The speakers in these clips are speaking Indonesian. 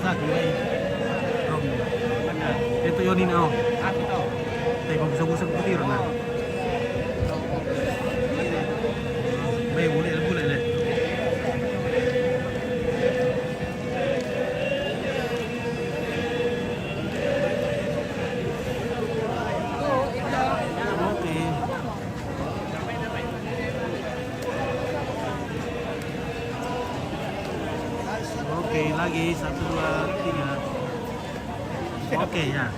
lagi nih. Rom. Itu Yonin oh. Aku tahu. Tapi kok busuk-busuk petir nah. Baik boleh deh. Oke, lagi 1, 2, 3. Oke ya.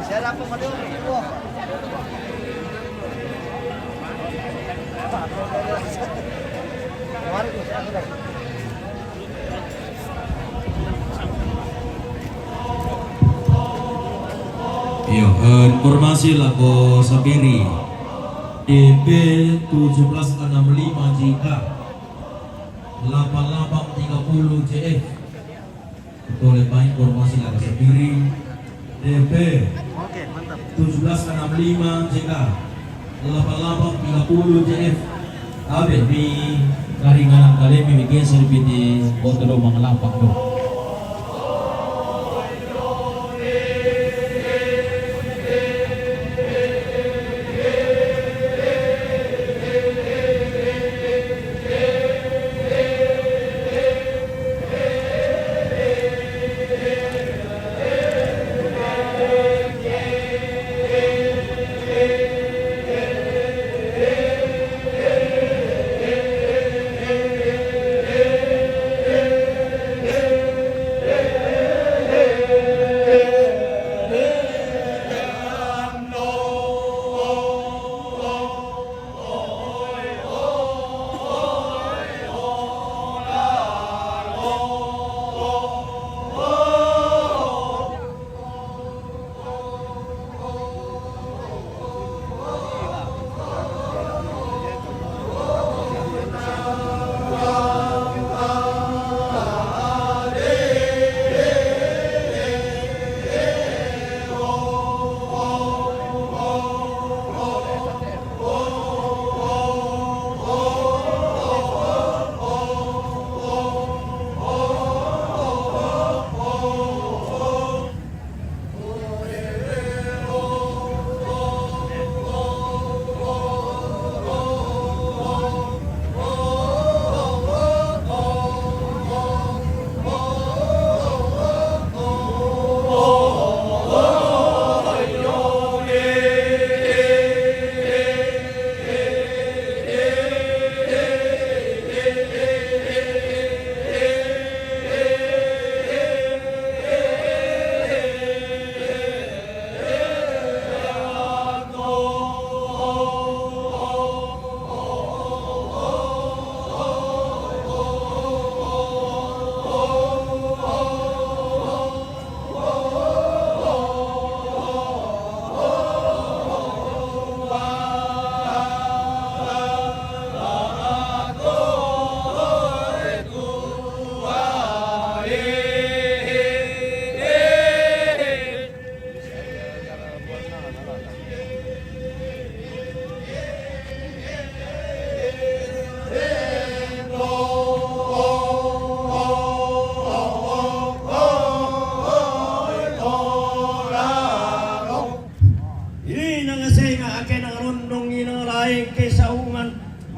Saya langsung maju. Yo, informasi lako Sabiri DB 1765 JK 8830 JF. Betul Pak, informasi lako Sabiri DB Oke, mantap. 1765 JK 8830 JF. Abe di karingan kali bikin serbiti botol manglapak do.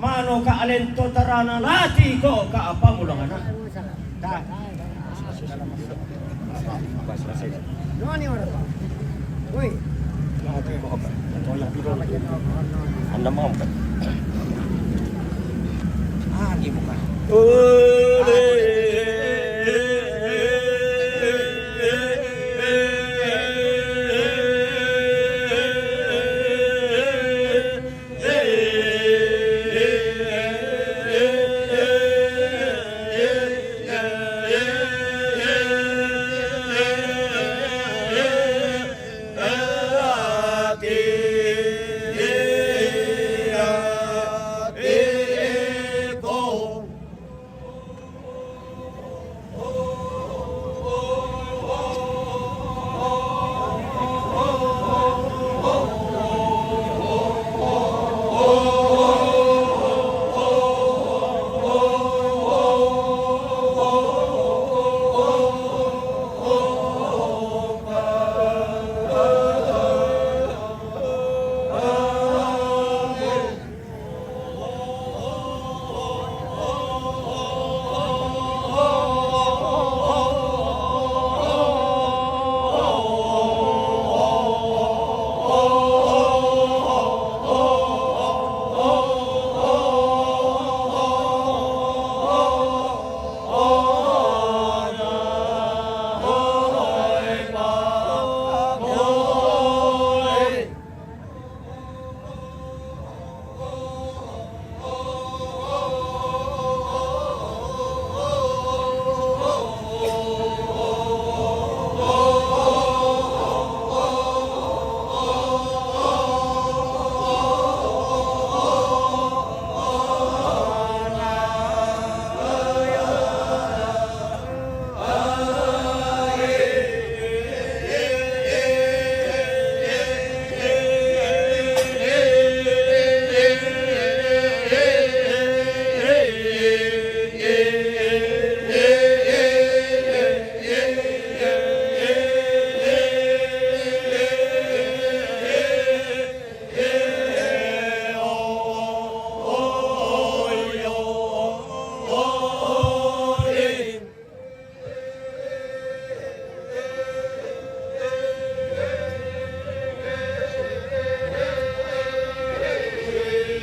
Mano ka alento tarana lati ko ka apa mulang anak. Anda mau kan? Ibu kan.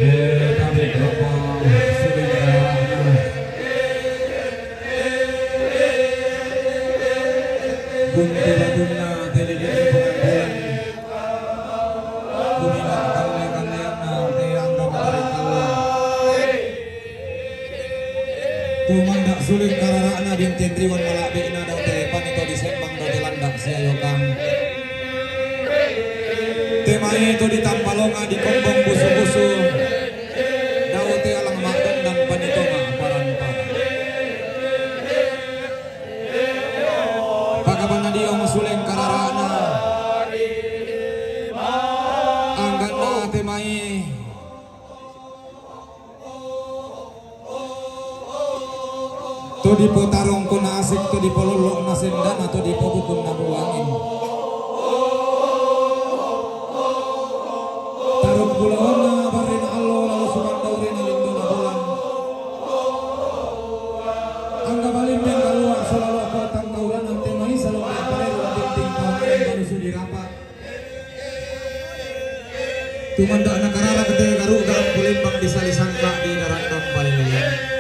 Tabi berapa sulit kararana. Gunti batuna telidin pengambilan. Kumilang kalian-kalian te angga matarik kalah. Tumandak sulit kararana bintin triwan malabi ina daw te panito disembang daw te landak siya yokang. Temanya itu ditampalonga di kombong busu-busu. Daw te alang makdan dan panito maaparan-paran. Pagkabana diyo masuleng kararana. Anggan na temay. To di po tarong ko na asik, to di po lulong na sendan, to di po bukun na buwangin. Tarong bulaon na barin na alo, lalu sumandaw rin na lindo na bulan. Ang gabalin men kaluwa, so lalo ako at ang kaulan ng temay, sa loob ay parero at tinting pamayan, malusuli rapat. Tumanda na karara katay karuga, ang bulimbang di salisang ka, di narandang palilayan.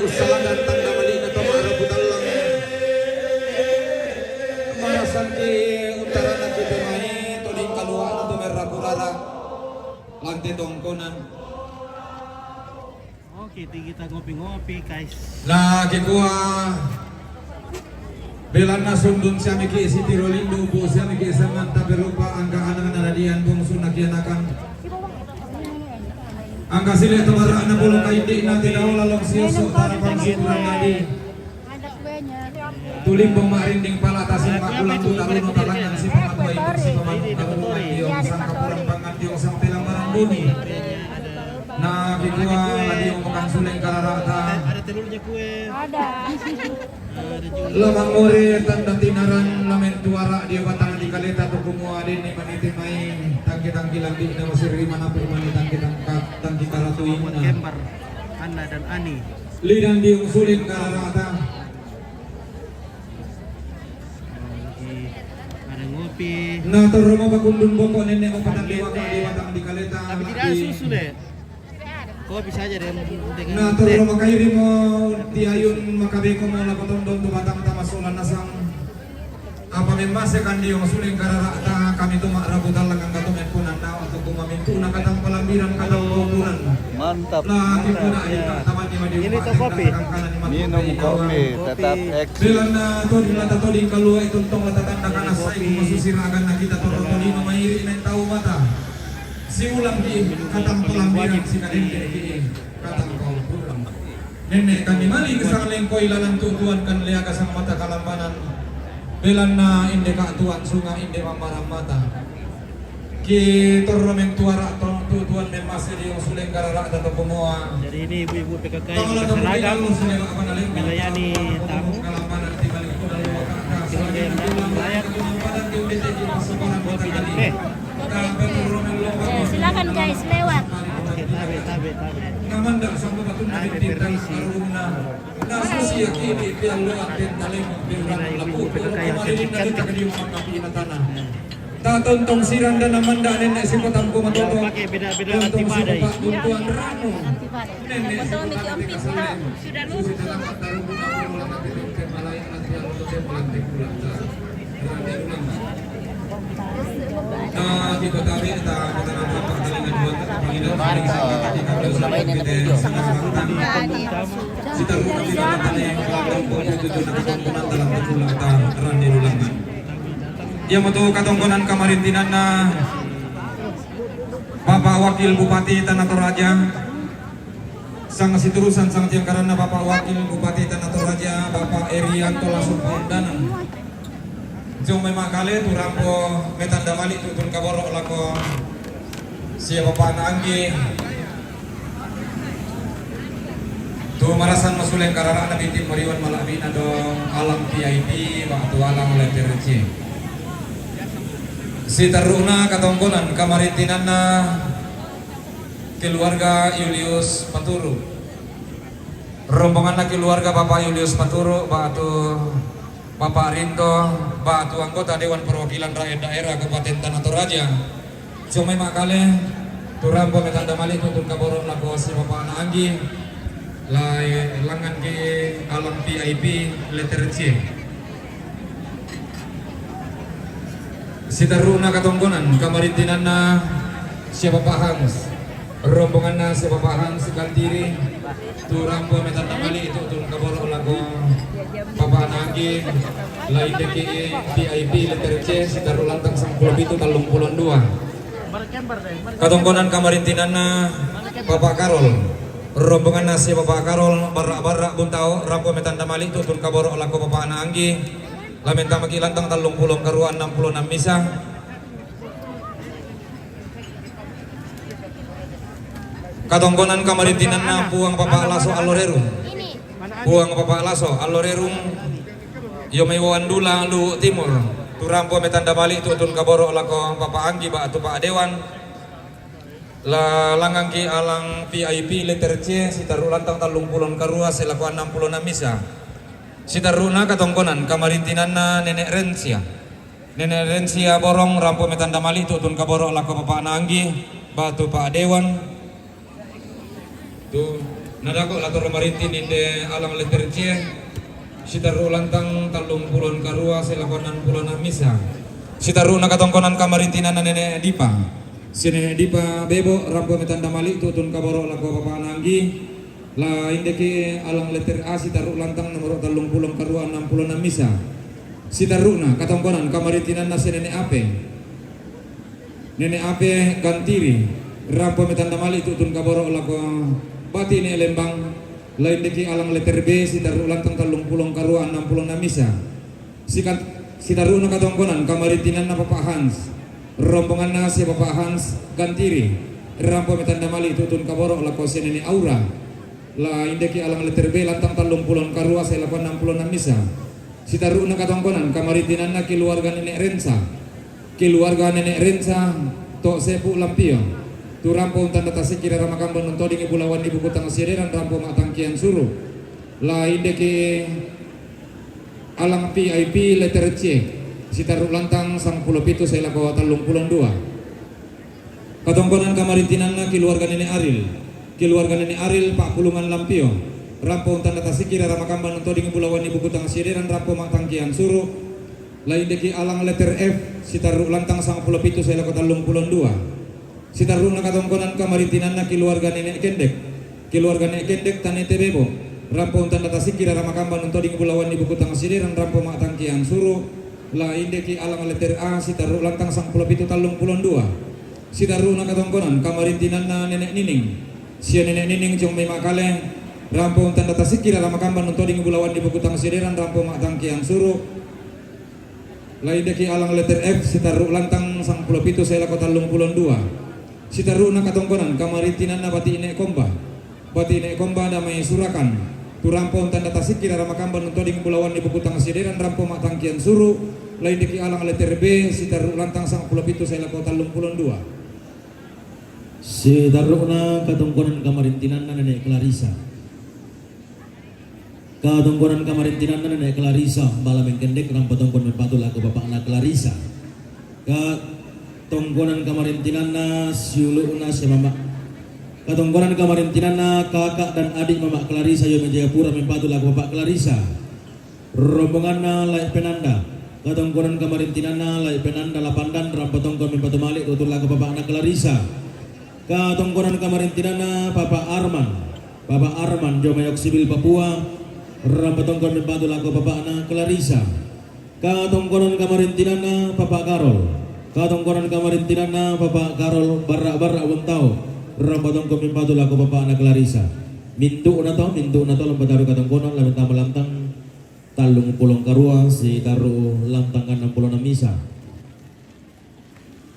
Salah dan tanda mali na to marabutan lang. Marasan ki utara na ki temani to ding kalua na to merrakurara. Lanti tongkonan. Oke, kita ngopi-ngopi guys. Lagi kuah belan na sundun siya miki isi tirolindo bu siya miki isa manta berupa angka anak naradian bungsu nakianakan. Angka sila tumara na bulong kaiti na tinaw lalong siyoso tarapan sikurang nadi. Tuling bumarinding palatasin makulang tunaruno talangan si pamatuay si pamanungan diyong sang kapurang pangan diyong sang tilang marambuni. Na kikuha diyong makang suleng kararata. Ada telurnya kue. Ada. Lamang muri tanda tinaran lamen tuara dia batang di kaleta to kumua din ni maniti may tangki-tangki lagi na masiri manapur mani tangki karatuin na. Kembar Anna dan Ani. Lidan diung sulit kararata. Lagi ada ngopi. Na to rumah bakundun boko nenek mo patang liwa ka di batang di kaleta. Tapi tidak ada susu deh. Kopi saja deh dengan Na to rumah kairi mo tiayun makabeko mo lapatondon to batang tamasulan nasang. Apa memase kan diung suling kararata kami tu makrabutan lang ang katumen punan na atau kumamintu na katang palambiran katang kuburan. Mantap. Lagi puna ika taman ni madiu. Ini tuh kopi. Minum kopi tetap eksis. Bilang na to di lata to di kalua ituntong latatan na kanasay kung masusiragan na kita to di mamayiri na tao mata. Si ulang di katang palambiran si kadente di katang kuburan. Nenek kami mali kesang lengkoy lalang tutuan kan liya kasang mata kalambanan. Bilang na inde ka tuan sungai inde mamarang mata. Ki toromeng tuara tuan memase di usuleng karara atau pemua. Jadi ini ibu-ibu PKK yang berseragam melayani tamu. Silakan guys lewat. Oke, tabe. Namanda sampai batu nabi permisi. Nah, sosial ini biar lo aten dalam bilang laku. Kemarin nanti tak dia makan pina tanah. Tak tontong siran dan namanda nenek si potamku matoto. Pakai beda-beda antibadai. Tuan rano. Nenek si Betul potamku sudah lulus. Nah, kita tahu kita nampak pertandingan dua Panginoon kita rumah di dalam yang dalam itu dalam betulan di ulangan. Dia metu katongkonan kamarintinan na Bapak Wakil Bupati Tanah Toraja, sang siturusan sang tiang karena Bapak Wakil Bupati Tanah Toraja, Bapak Erianto langsung pendanaan. Jom memang kali tu rampo metanda malik tu tun kaborok lako siapa Bapak Nanggi. Tu marasan masuleng karara na binti mariwan malabin adong alam PIP waktu alam oleh TRC. Si taruna katongkonan kamarintinan na keluarga Julius Paturu. Rombongan na keluarga Bapak Julius Paturu waktu Bapak Rinto Batu anggota Dewan Perwakilan Rakyat Daerah Kabupaten Tanah Toraja. Cuma makale turampo metanda mali tutun kaborong lago si Bapak Naanggi lai langan ke alam PIP letter C. Sitaruna katonggonan kamarintinan na si Bapak Hans. Rombongan na si Bapak Hans Kantiri turampo metanda mali tutun kaborong lago Bapak Naanggi lai DKI PIP letter C sitaru lantang 10 talung pulon 2. Katonggonan kamarintinan na Bapak Karol. Rombongan nasi Bapak Karol barak-barak buntao rampo metanda mali tutun kaboro laku Bapak Naanggi lamenta makilantang 30 karuan 66 misa. Katonggonan kamarintinan na puang Bapak Laso Alorerum. Puang Bapak Laso Alorerum Yomaiwan Dula Lu Timur turampo metanda mali tutun kaboro laku Bapak Anggi ba atu Pak Dewan la langang ki alang VIP letter C sitaru lantang 30 karua selaku 66 misa. Sitaruna katongkonan kamarintinan na Nenek Rensia. Nenek Rensia borong rampo metanda mali tutun kaboro laku Bapak Naanggi batu Pak Dewan. Tu nadako lator marintin inde alang letter C sitaru lantang 30 karua selaku 66 misa. Sitaruna katongkonan kamarintinan na Nenek Dipa. Si Nenek Dipa bebo rampo metanda mali tutun kaboro laku Bapak Naanggi la indeke alang letter A sitaru lantang nomor 30 karua 66 misa. Sitaruna katongkonan kamarintinan na si Nenek Ape. Nenek Ape Gantiri rampo metanda mali tutun kaboro laku Bati ini Lembang la indeke alang letter B sitaru lantang 30 karua 66 misa. Sitaruna katongkonan kamarintinan na Bapak Hans. Rombongan nasi Bapak Hans Gantiri rampo metanda mali tutun kaboro laku si Nenek Aura la indeki alang letter B lantang 30 karua saya 66 misa. Sitaruna katongkonan kamarintinan na keluarga Nenek Rensa. Keluarga Nenek Rensa tok sepu lampio tu rampo tanda tasik kira ramakambon nontoding ibulawan ibu kutang sireran rampo matangkian suruh la indeki alang PIP letter C sitaru lantang 10 pitu saya laku 32. Katongkonan kamarintinan na keluarga Nenek Aril. Keluarga Nenek Aril Pak Pulungan Lampio rampo tanda tasik kira ramakambon nontoding ibulawan ibu kutang sireran rampo matangkian suruh lain deki alang letter F sitaru lantang 10 pitu saya laku 32. Sitaruna katongkonan kamarintinan na keluarga Nenek Kendek. Keluarga Nenek Kendek tanete bebo rampo tanda tasik kira ramakambon nontoding ibulawan ibu kutang sireran rampo matangkian suruh la indeki alang letter A sitaru lantang 10 pitu 32. Sitaruna katongkonan kamarintinan na Nenek Nining. Sia Nenek Nining jong makale rampo tanda tasik kira ramakambon nontoding ibulawan ibu kutang sireran rampo matangkian suruh la indeki alang letter F sitaru lantang 10 pitu saya laku 32. Sitaruna katongkonan kamarintinan na Bati Inek Komba. Bati Inek Komba damai Surakan tu rampo tanda tasik kira ramakambon nontoding ibulawan ibu kutang sireran rampo matangkian suruh lain deki alang letter B sitaru lantang 10 pitu saya laku 32. Sitaruna katongkonan kamarintinan na Nenek Clarissa. Katongkonan kamarintinan na Nenek Clarissa balameng kendek rampo tongkon mepatu laku Bapak na Clarissa. Katongkonan kamarintinan na siuluna si Mama. Katongkonan kamarintinan na kakak dan adik Mama Clarissa yo Jayapura mepatu laku Bapak Clarissa. Rombongan na Lai Penanda. Katongkonan kamarintinan na Lai Penanda Lapandan rampo tongkon mepatu malik tutur laku Bapak na Clarissa. Katongkonan kamarintinan na Bapak Arman. Bapak Arman jo Mayok Sibil Papua rampo tongkon mepatu laku Bapak na Clarissa. Katongkonan kamarintinan na Bapak Karol. Katongkonan kamarintinan na Bapak Karol barak-barak buntao rampo tongkon mepatu laku Bapak na Clarissa. Mintu na to lompat taruh katongkonan lamenta melantang 30 karua si taruh lantangan 66 misa.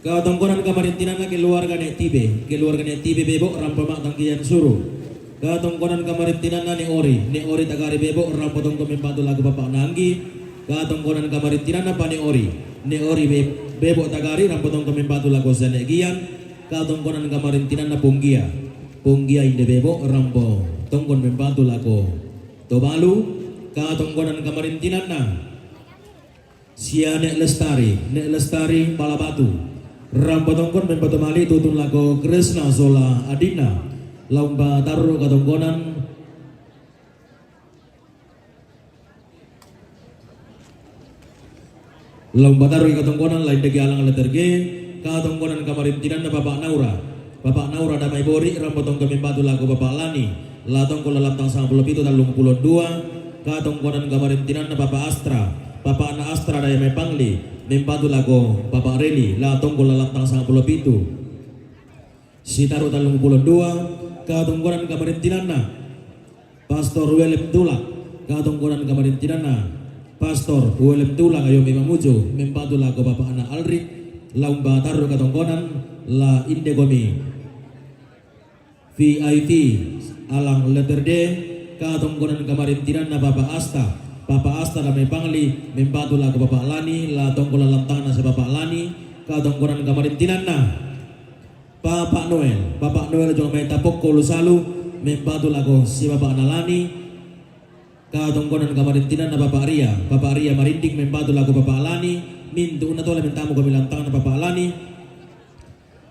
Katongkonan kamarintinan na keluarga Nek Tibe. Keluarga Nek Tibe bebo rampo matangkian suruh. Katongkonan kamarintinan na Nek Ori tagari bebo rampo tongkon mepatu laku Bapak Naanggi. Katongkonan kamarintinan na Nek Ori bebo tagari rampo tongkon mepatu laku Nek Gian. Katongkonan kamarintinan na Punggia inde bebo rampo tongkon mepatu laku Tobalu. Katongkonan kamarintinan na Sia Nek Lestari Palabatu. Rampatongkon membatu mali tutun lago Kresna Sola Adina. Lomba taruh katongkonan lain degi alang letter G katongkonan kamarintinan na Bapak Naura damai bori rampotong kami batu lagu Bapak Lani latong ko lalaptang 92 katongkonan kamarintinan na Bapak Ana Astra daya may pangli membatu lagu Bapak Reli latong ko lalaptang 97 sitaro 32 katongkonan kamarintinan na Pastor Willem Tulak katongkonan kamarintinan na Pastor Willem Tulak ayo Mamujo membatu lagu Bapak Ana Alrik lomba taruh katongkonan la Indegomi VIT alang letter D katongkonan kamarintinan na Bapak Asta damai pangli membatu lagu Bapak Lani la tongkola lantang na sa Bapak Lani katongkonan kamarintinan na Bapak Noel jong may tapok ko lusalu membatu lagu si Bapak Analani katongkonan kamarintinan na Bapak Ria Marindik membatu lagu Bapak Lani mintu na tole mentamu kami lantang na Bapak Lani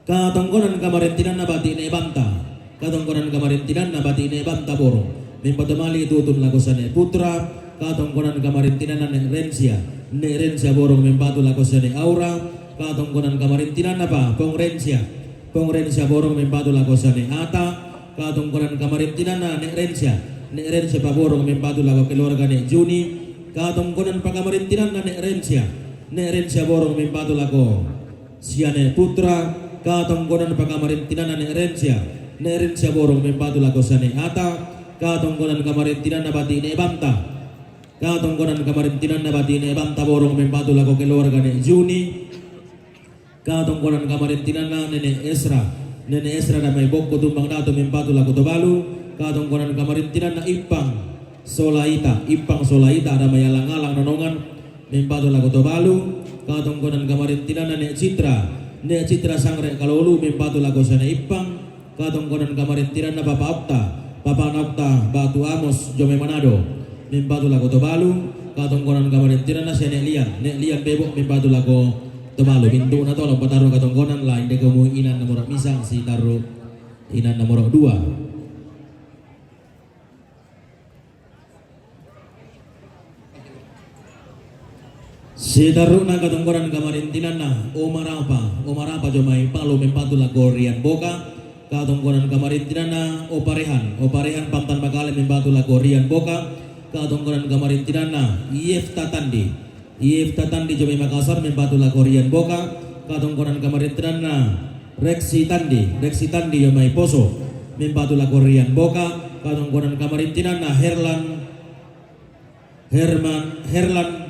katongkonan kamarintinan na Bati Ine Banta Boro membatu mali tutun lagu Sane Putra katongkonan kamarintinan na Nek Rensia Borong membatu lagu Sane Aura katongkonan kamarintinan na pa Pong Rensia Borong membatu lagu Sane Ata katongkonan kamarintinan na Nek Rensia Paborong membatu lagu keluarga Nek Juni katongkonan pakamarintinan na Nek Rensia Borong membatu lagu Siane Putra katongkonan pakamarintinan na Nek Rensia Borong membatu lagu Sane Ata katongkonan kamarintinan na Bati Ine Banta katongkonan kamarintinan na Bati Ine Banta Borong membatu lagu keluarga Nek Juni katongkonan kamarintinan na Nenek Esra damai bokko tumbang dato membatu lagu Tobalu katongkonan kamarintinan na Ipang Solaita damai alang-alang nonongan membatu lagu Tobalu katongkonan kamarintinan na Nek Citra Sangre Kalolu membatu lagu Sana Ipang katongkonan kamarintinan na Papa Nokta Batu Amos Jome Manado membatu lagu Tobalu katongkonan kamarintinan na Nek Lian Bebok membatu lagu Tobalu pintu na tolong pataruh katongkonan lain de kamu inan nomor misang si taruh inan nomor 2 si taruh na katongkonan kamarintinan na Omarapa jomai palu membatu lagu Rian Boka katongkonan kamarintinan na Oparehan Pantan Bakale membatu lagu Rian Boka katongkonan kamarintinan na Yefta Tandi Jomai Makassar membatu lagu Rian Boka katongkonan kamarintinan na Reksi Tandi Jomai Poso membatu lagu Rian Boka katongkonan kamarintinan na Herlan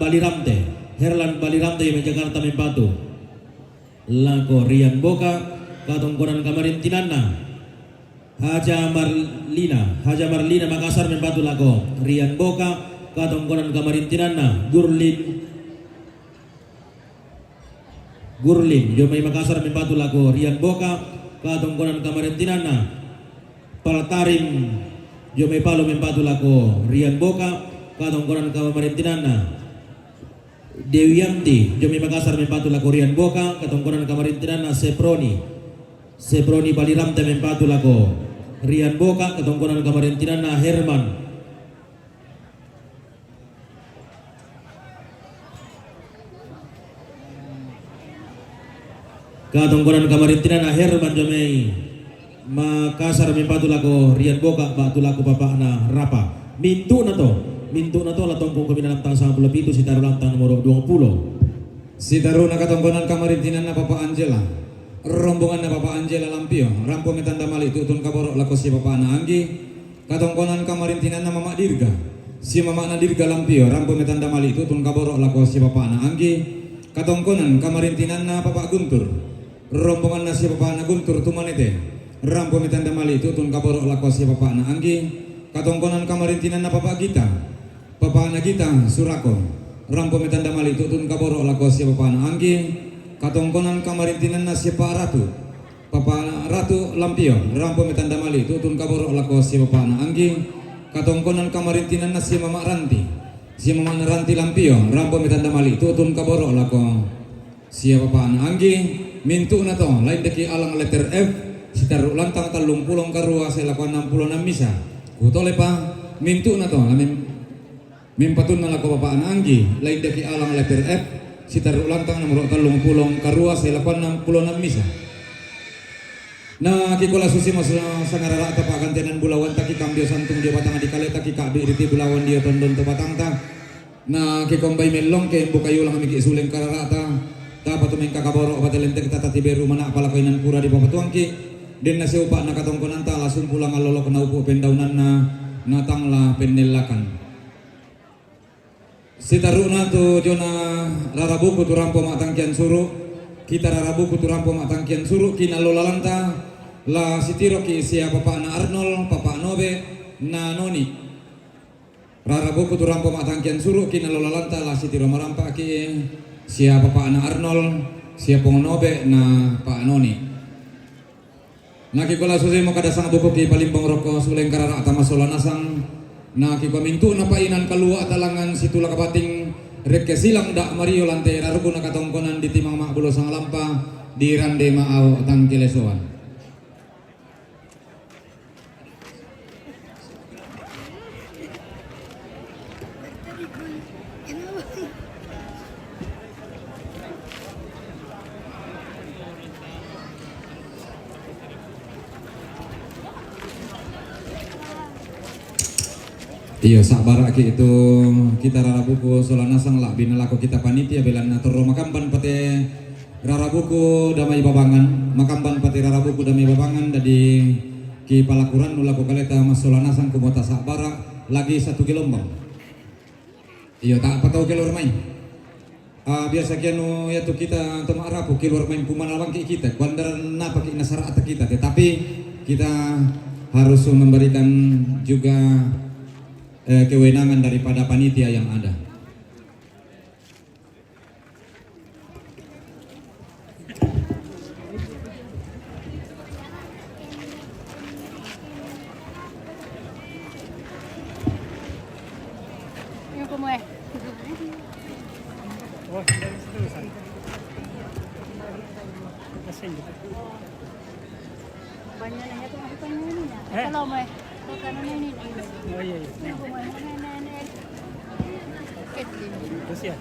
Baliramte Jomai Jakarta membatu lagu Rian Boka katongkonan kamarintinan na Haja Marlina Makassar membatu lagu Rian Boka katongkonan kamarintinan na Gurlin Jomai Makassar membatu lagu Rian Boka katongkonan kamarintinan na Paltarim Jomai Palu membatu lagu Rian Boka katongkonan kamarintinan na Dewianti Jomai Makassar membatu lagu Rian Boka katongkonan kamarintinan na Seproni Baliramte membatu lagu Rian Boka katongkonan kamarintinan na Herman katongkonan kamarintinan na Herman Jomai Makassar membatu lagu Rian Boka batu lagu Bapak na Rapa mintu na to latong kong kami na lantang 97 si taruh lantang nomor 20 si taruh na katongkonan kamarintinan na Papa Angela rombongan na Papa Angela Lampio rampo metanda mali tutun kaborok laku si Papa na Anggi katongkonan kamarintinan na Mama Dirga si Mama na Dirga Lampio rampo metanda mali tutun kaborok laku si Papa na Anggi katongkonan kamarintinan na Papa Guntur rombongan na si Papa na Guntur Tumanete rampo metanda mali tutun kaborok laku si Papa na Anggi katongkonan kamarintinan na Papa na Gita Surako rampo metanda mali tutun kaborok laku si Papa na Anggi katongkonan kamarintinan na si Papa Ratu Lampio rampo metanda mali tutun kaborok laku si Papa na Anggi katongkonan kamarintinan na si Mama Ranti si Mama Ranti Lampio rampo metanda mali tutun kaboro lako siapa pa anggi mintu na to lain deki alang letter F sitaru lantang talung pulong karua saya lakukan 66 misa utole pa mintu na to lamin mimpatun na lako papaan anggi lain deki alang letter F sitaru lantang nomor talung pulong karua saya lakukan 66 misa na kikola susi mas sangarara ta pagantenan bulawan taki kambio santung dia batang di kale taki kabi riti bulawan dia tondon to batang ta na kikombay melong ke bukayo lang migi suleng kararata ta patumeng kakaboro patelente kita tatiberu mana apala kainan pura di papatuangki den na siupa na katongkonan ta langsung pulang alolo kena upu pendaunan na natangla penelakan sitaruna tu jona rarabuku tu rampo matangkian suru kita rarabuku tu rampo matangkian suru kina lolalanta la sitiro ki sia papa na Arnold papa Nobe na Noni rarabuku tu rampo matangkian suru kina lolalanta la sitiro marampa ki sia papa na Arnold sia pong Nobe na Pak Noni naki kola susi mo kadasang buku ki palimbong roko suleng karara atama solanasang naki komintu na painan kalua atalangan situla kabating rek silang dak Mario lante raruku na katongkonan di timang makbulo sang lampa di rande maau tangkilesoan iya sabar aki itu kita rarabuku solanasang lah bina lako kita panitia belan natoro makamban pate rarabuku damai babangan makamban pate rarabuku damai babangan dari ki palakuran nulako kaleta mas solanasang kumota sabara lagi 1 gelombang iya tak apa tahu keluar main biasa kianu ya tu kita toma arabu keluar main kumanawang ki kita kuandaran napa ki nasara kita tetapi kita harus memberikan juga kewenangan daripada panitia yang ada. Yung kumuha. Oh, dari situ San. Kasih. Banyak nanya tuh apa ini ya? Kalau mau bukan ini. Oh iya. Yung kumuha na. Terus ya.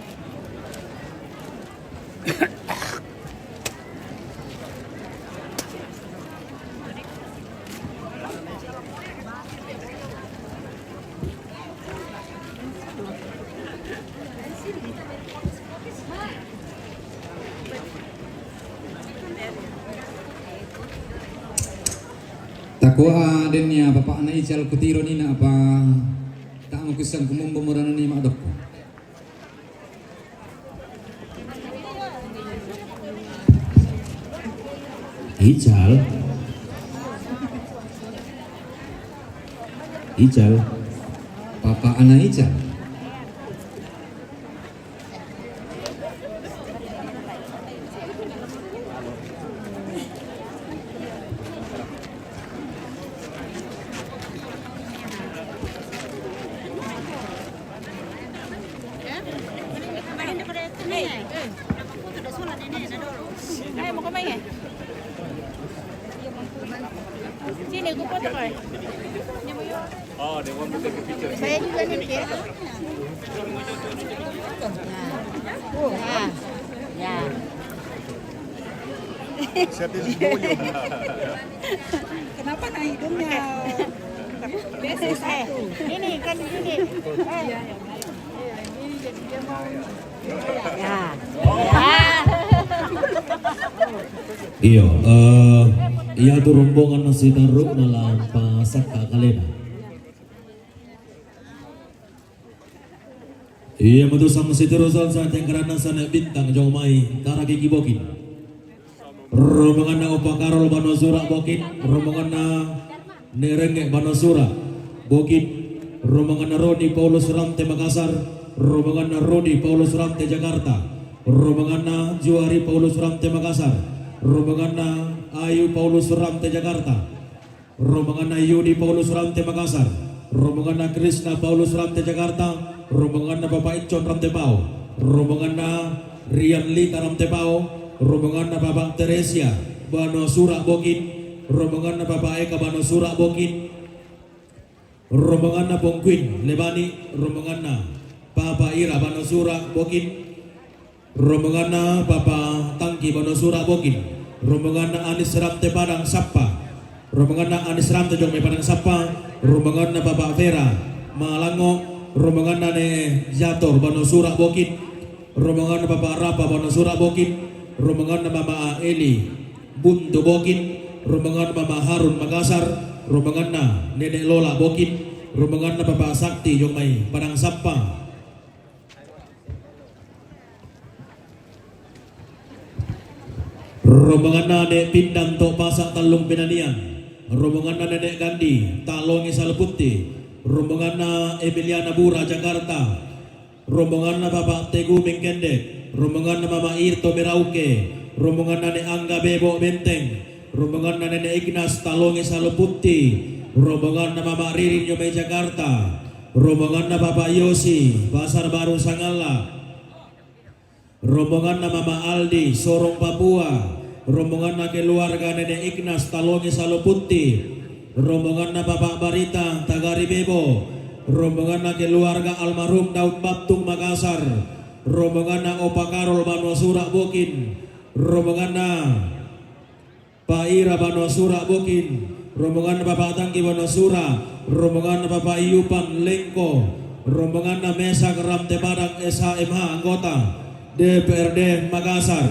Takwa adenya bapak anak ical kutiro nina apa tak mau kusang kumumbo morano ni madok. Ical papa anak ical Ay, mau kemana? Sini, aku foto kau. Oh, dia mau ambil picture. Saya juga nih, ya. Ya. Kenapa nah hidungnya? Ini kan ini. Ya. Iya, iya tu rombongan masih taruh dalam pasak kalena. Iya betul sama si terusan saat yang kerana sana bintang jauh mai karaki kibokin. Rombongan na Upakarol Banosura bokin, rombongan na Nerengge Banosura bokin, rombongan na Rodi Paulus Ramte Makassar, rombongan na Rodi Paulus Ramte Jakarta, rombongan na Juari Paulus Ramte Makassar, rombongan na Ayu Paulus Ramte Jakarta, rombongan na Yudi Paulus Ramte Makassar, rombongan na Krishna Paulus Ramte Jakarta, rombongan na Bapak Icon Ramtepao, rombongan na Rian Lita Ramtepao, rombongan na Bapak Teresia Bano Surak Bokin, rombongan na Bapak Eka Bano Surak Bokin, rombongan na Pongquin Lebani, rombongan na Papa Ira Bano Surak Bokin, rombongan na Papa Tangki Bano Surak Bokin, rombongan na Anis Ramte Padang Sapa, rombongan na Anis Ramte Jong May Padang Sapa, rombongan na Bapak Vera Malango, rombongan na ne Jator Bano Surak Bokin, rombongan na Bapak Rapa Bano Surak Bokin, rombongan na Mama Eli Buntu Bokin, rombongan na Mama Harun Makassar, rombongan na Nenek Lola Bokin, rombongan na Bapak Sakti Jong May Padang Sapa, rombongan na Nek Pindang Tok Pasak Talung Pinanian, rombongan na Nenek Gandhi Talongi Salputi, rombongan na Emiliana Bura Jakarta, rombongan na Bapak Teguh Mengkendek, rombongan na Mama Irto Merauke, rombongan na Nek Angga Bebo Benteng, rombongan na Nenek Ignas Talongi Salputi, rombongan na Mama Ririn Yomei Jakarta, rombongan na Bapak Yosi Pasar Baru Sangala, rombongan na Mama Aldi Sorong Papua, rombongan na keluarga Nenek Ignas Talongi Saluputi, rombongan na Bapak Barita Tagari Bebo, rombongan na keluarga almarhum Daud Baptung Makassar, rombongan na Opa Karol Bano Surak Bokin, rombongan na Pak Ira Bano Surak Bokin, rombongan na Bapak Tangki Bano Surak, rombongan na Bapak Iyupan Lengko, rombongan na Mesak Ramte Padang SHMH anggota DPRD Makassar,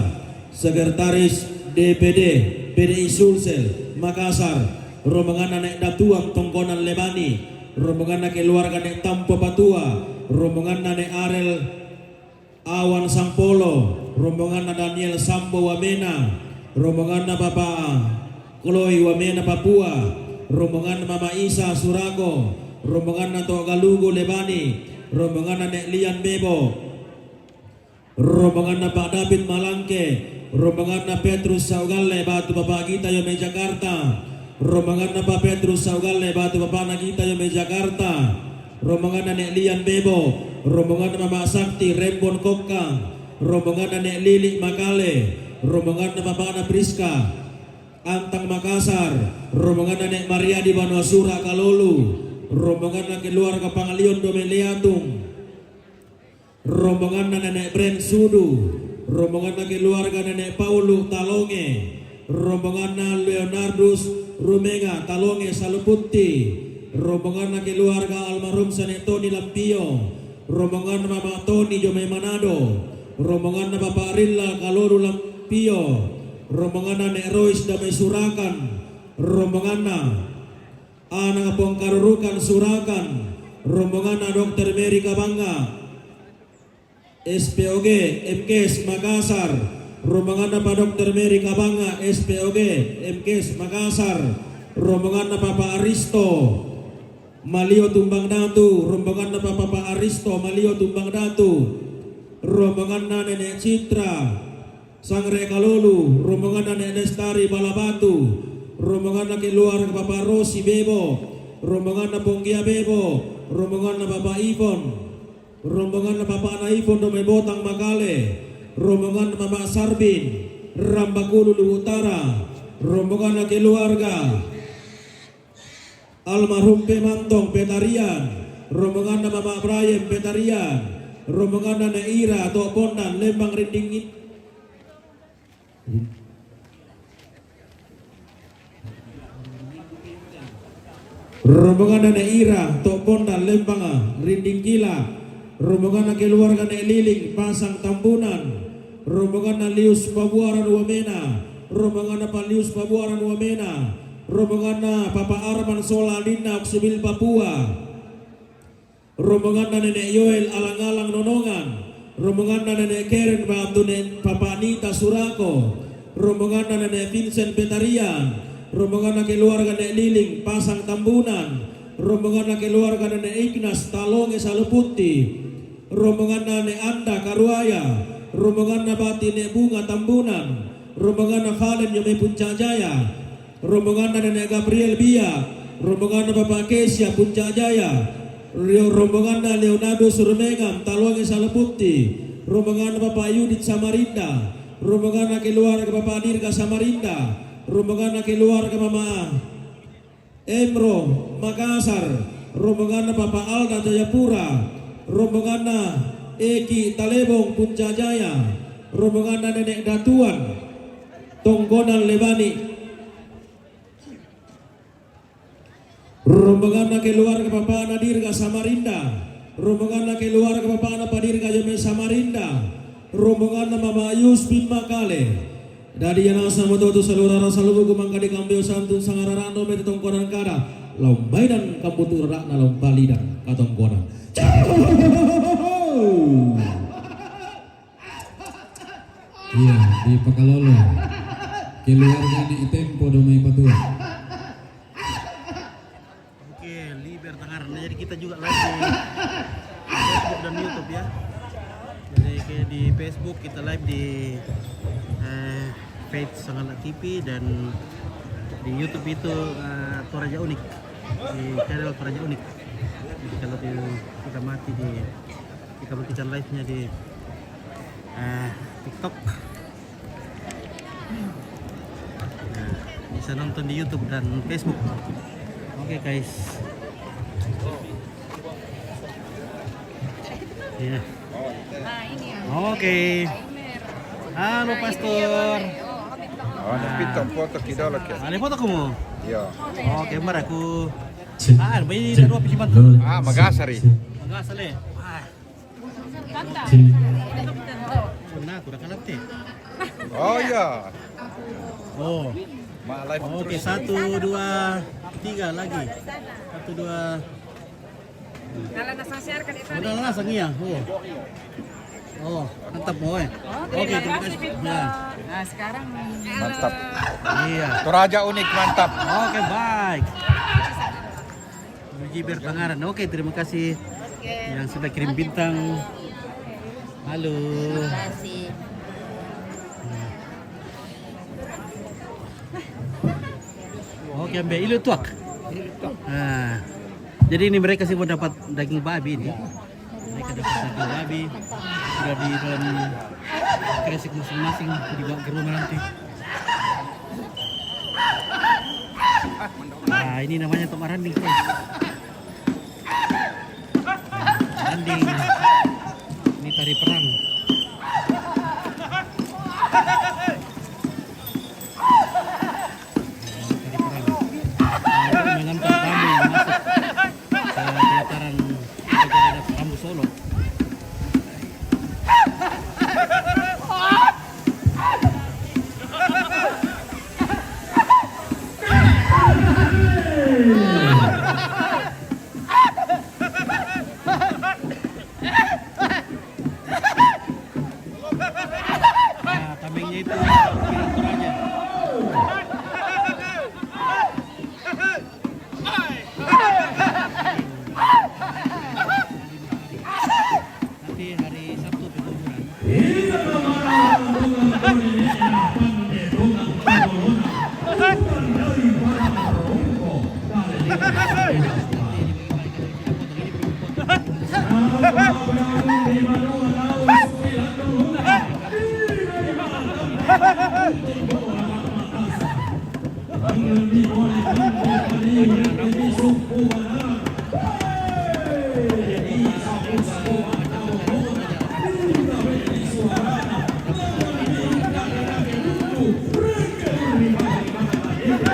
Sekretaris DPD PDI Sulsel Makassar, rombongan Nek Datuang Tongkonan Lebani, rombongan keluarga Nek Tampo Patua, rombongan Nek Arel Awan Sampolo, rombongan Daniel Sambo Wamena, rombongan Bapak Chloe Wamena Papua, rombongan Mama Isa Surago, rombongan Tok Galugo Lebani, rombongan Nek Lian Bebo, rombongan Pak David Malangke, rombongan Petrus Saugalle Batu Bapak kita Yome Jakarta, rombongan Pak Petrus Saugalle Batu Bapak Nagita Yome Jakarta, rombongan Nek Lian Bebo, rombongan Mama Sakti Rembon Kokang, rombongan Nek Lili Makale, rombongan Bapak Priska Antang Makassar, rombongan Nek Maria di Banwasura Kalolu, rombongan keluarga Pangalion Domeliatung, rombongan Nenek Brand Sudu, rombongan keluarga Nenek Paulu Talonge, rombongan Leonardus Rumenga Talonge Saluputi, rombongan keluarga almarhum Sanek Tony Lampio, rombongan Mama Tony Jome Manado, rombongan Bapak Rilla Kaloru Lampio, rombongan Nek Rois Damai Surakan, rombongan Anak Pongkarurukan Surakan, rombongan Dr. Mary Kabanga SPOG MKes Makassar, rombongan Pak Dr. Mary Kabanga SPOG MKes Makassar, rombongan Bapak Aristo Malio Tumbang Datu, rombongan Bapak Aristo Malio Tumbang Datu, rombongan Nenek Citra Sangre Kalolu, rombongan Nenek Lestari Balabatu, rombongan keluarga Bapak Rosi Bebo, rombongan Ponggia Bebo, rombongan Bapak Ivon, rombongan Bapak Naifon Domai Botang Makale, rombongan Bapak Sarbin Rambakulu Utara, rombongan keluarga almarhum Pemantong Petarian, rombongan Bapak Brian Petarian, rombongan Ira Tok Pondan Lembang Rinding, rombongan Ira Tok Pondan Lembang Rinding Gila, rombongan keluarga Nek Liling Pasang Tambunan, rombongan Lius Pabuaran Wamena, rombongan Lius Pabuaran Wamena, rombongan Papa Arman Solalina Oksubil Papua, rombongan Nenek Yoel Alang-alang Nonongan, rombongan Nenek Keren Bantu Papa Anita Surako, rombongan Nenek Vincent Petarian, rombongan keluarga Nek Liling Pasang Tambunan, rombongan keluarga Nenek Ignas Talonge Saluputi, rombongan Nek Anda Karuaya, rombongan Bati Nek Bunga Tambunan, rombongan Valen Yome Puncak Jaya, rombongan Nenek Gabriel Bia, rombongan Bapak Kesia Puncak Jaya, rombongan Leonardo Surmengam, Taluangi Salaputi, rombongan Bapak Yudit Samarinda, rombongan keluarga Bapak Dirga Samarinda, rombongan keluarga Mama Emro Makassar, rombongan Bapak Alda Jayapura, rombongan Eki Talebong Puncajaya, rombongan Nenek Datuan Tonggonan Lebani, rombongan keluarga Bapak Nadirga Samarinda, rombongan keluarga Bapak Nadirga Jome Samarinda, rombongan Mama Ayus bin Makale. Dari yang asal moto seluruh rasa lubu kumangka di kambio santun sangararano beti tongkonan kada lombai dan kamputu rakna lombali dan katongkonan. Iya, di Pakalolo. Keluarga di Tempo Domai Patua. Oke, Liber Tangaran. Jadi kita juga live di Facebook dan YouTube ya. Jadi kayak di Facebook kita live di page Sanganak TV dan di YouTube itu Toraja Unik, di channel Toraja Unik. Jadi kalau kita mati kita matikan live-nya di TikTok. Nah, bisa nonton di YouTube dan Facebook. Oke guys. Ya. Oke. Halo Pastor. Kita foto kita lagi. Ada foto kamu? Iya. Oke, mari aku. Bayi dah dua pijiman. Magasari. Magasari. Benar, aku dah kalah teh. Oh iya. Oh. Live Oke, 1, 2, 3 lagi. 1, 2. Kalau nasa share kan itu. Udah lah sangia. Oh, mantap boy. Oke, terima kasih. Ya. Nah, sekarang Mantap. Iya. Toraja Unik mantap. Oke, baik. Jiber Pangaran. Oke, terima kasih yang sudah kirim bintang. Halo. terima kasih. Oke, ambil ilu tuak. Nah, jadi ini mereka sih mau dapat daging babi ini. Mereka dapat daging babi. Sudah di dalam kresek masing-masing dibawa ke rumah nanti. Nah, ini namanya Tok Maranding. Maranding. Ini tari perang. Mengantar tamu yang masuk ke pelataran Jakarta Rambu Solo. Nah, tamengnya itu atur aja. Nanti hari Sabtu pengumuman.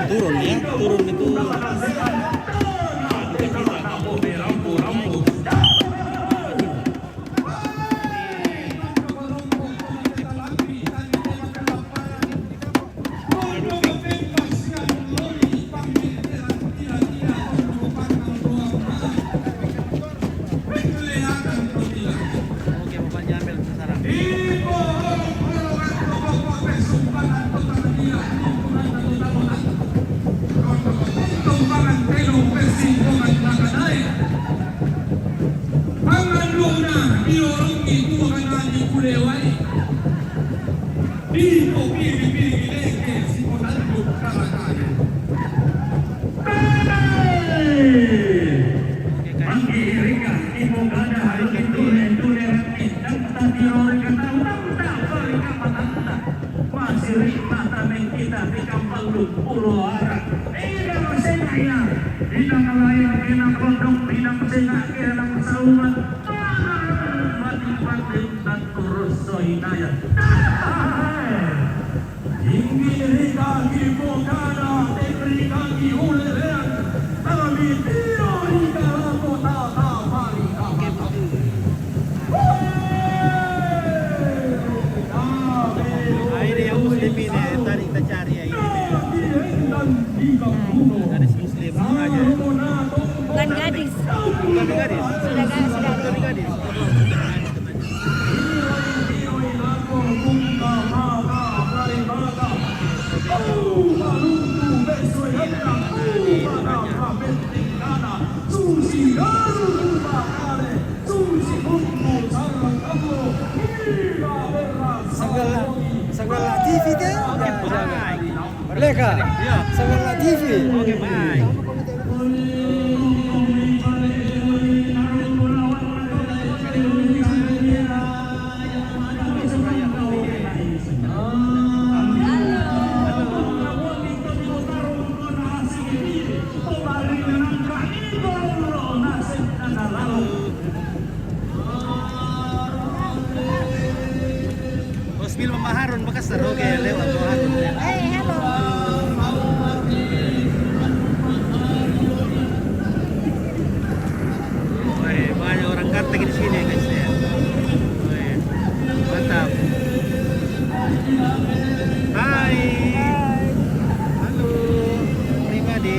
Turun ya, turun itu. Oke, bapaknya ambil sekarang. Oke, guys. masih rikmata kita di kampung Pulau Arab. Idang senaya, idang layang, idang kodok, idang sengak, idang saumat. Mati-mati dan terus soinaya. Tinggi kaki bokana, tengri kaki ulerean. Kami tiro hingga kota Tapari Kampung. Ini yang muslim ini tadi kita cari ya ini. Gadis muslim aja. Bukan gadis. Bukan gadis. Sudah gadis. Segala TV deh. Mereka. Ya. Segala TV. Oke, baik. Osbil Mama Harun Makassar. Oke, lewat Mama Harun. Hey, hello. Wih, banyak orang Karteg di sini guys ya. Wih, mantap. Hai. Halo. Pribadi.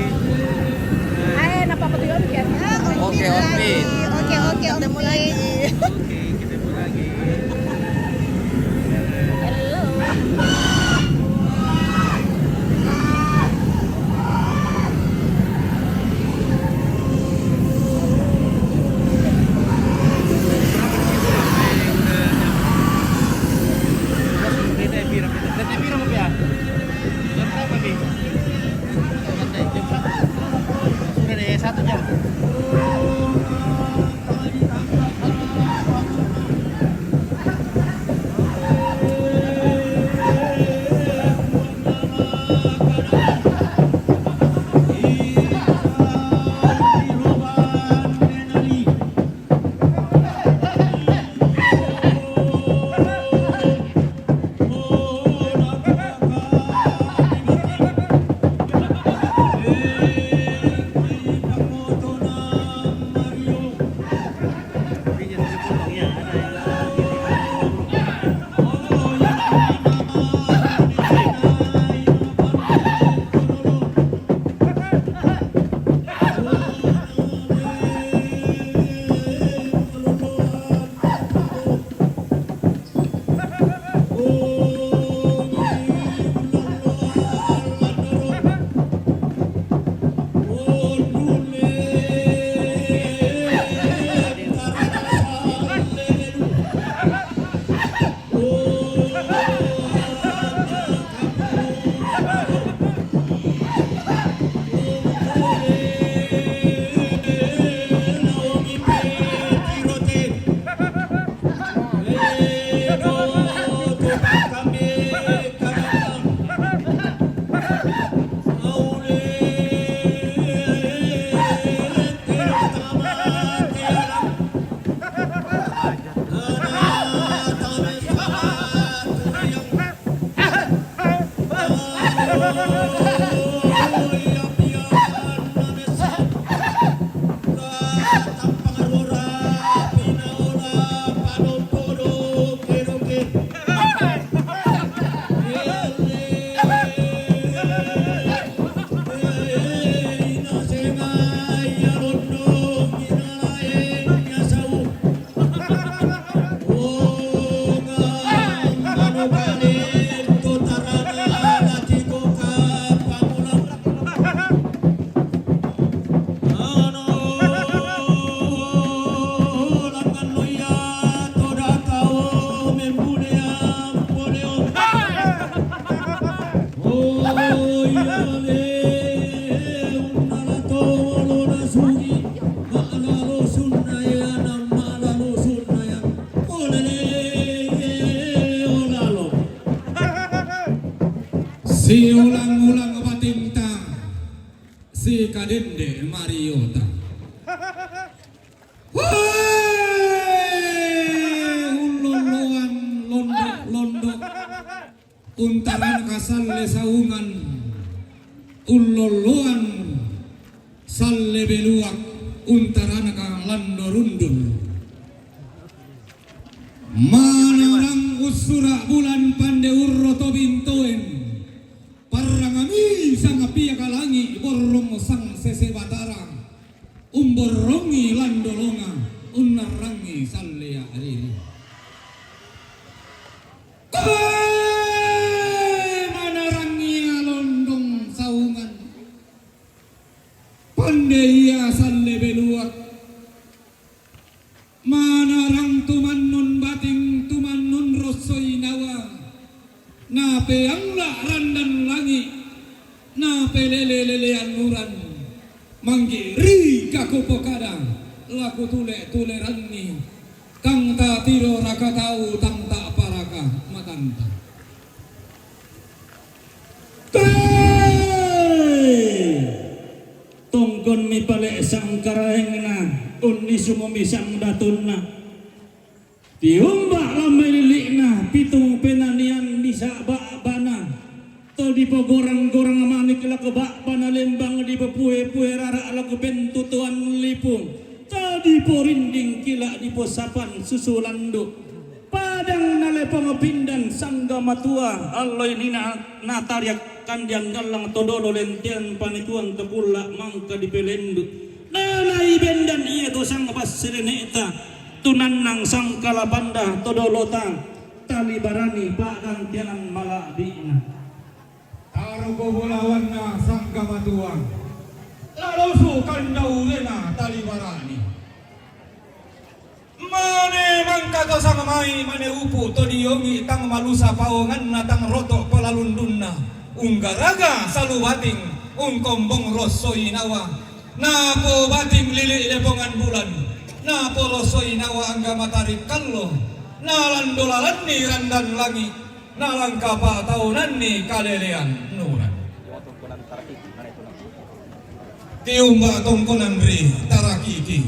Hai, napa pati om kan? Oke, oke. Oke, ketemu lagi. Oke, ketemu lagi. Hello. Si ulang-ulang batinta si kadende Mariota. Ululuan londok-londok untaran kasalle saungan ululuan salle beluak untaran ka landorundun manarang usura bulan pande urroto bintoen parangami sang api kalangi borong sang sese batara umborongi landolonga unarangi salle ariri manarangi londong saungan pandeia salle beluak manarang tumannun bating tumannun rosoi nawa nape angla randan langi nape lele-lelean nuran manggi ri kakupokada laku tule ranni kang ta tiro raka tau tang ta paraka matanta tongkon mi pale sang karahengna unni sumumi sang datuna tiumba lamai lilikna pitung penanian bisa bana to di pogorang-gorang manik laku bana lembang di pepue-pue rara laku pentutuan lipung tadi porinding kila di posapan susulandu padang nalepong pindan sangga matua alloy nina natariak kandiang galang todolo lentian panituan tepula mangka di pelendu nanai bendan iya to sang pasireneta tunanang sang kalabanda todolota tali barani bagang tianan malabina tarugo bulawanna sangga matuang lalu sukan daulena tali barani mane mangka to sang mai mane upu to diongi tang malusa paongan na tang roto palalundunna unggaraga salu bating ungkombong rosoi nawa napo bating lili lepongan bulan napo rosoi nawa angga matari kallo nalandolalan ni randan langi nalangka pa taunan ni kalelean nuran tiumba tongkonan ri tarakiki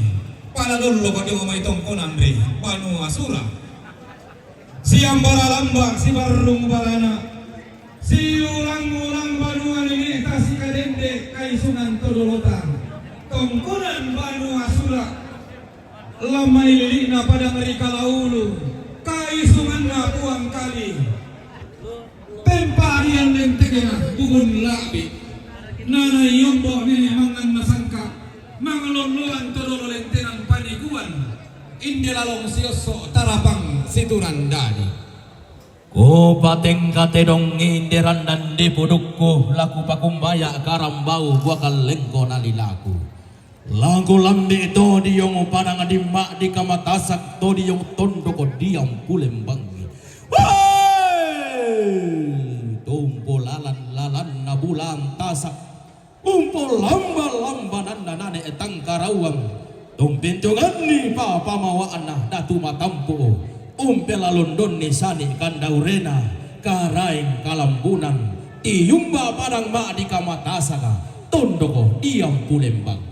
paladollo pada umay tongkonan ri panu asura siang baralamba si barung barana si ulang-ulang banuan ini kasi kadende kaisunan todolotan tongkonan banu asura lamai lilina pada mereka laulu kaisunan na puang kali pemparian lentegena bugun labi nana yombo nene mangan masangka mangaloluan todolo lentenan panikuan indelalong sioso tarapang situran dadi ko pateng katedong inderan dan dipudukku laku pakumbaya karambau bakal lengko nalilaku lagu lambi to diyong padang dimak di kamatasak to diyong tondo ko diam pulembangi tumpul lalan na bulang tasak umpul lamba nane etang karawang tumpintungan ni papa mawaan na datu matampu umpel alondon ni sani kandaurena karaing kalambunan iyumba padang ma di kamatasaka tondoko diam pulembang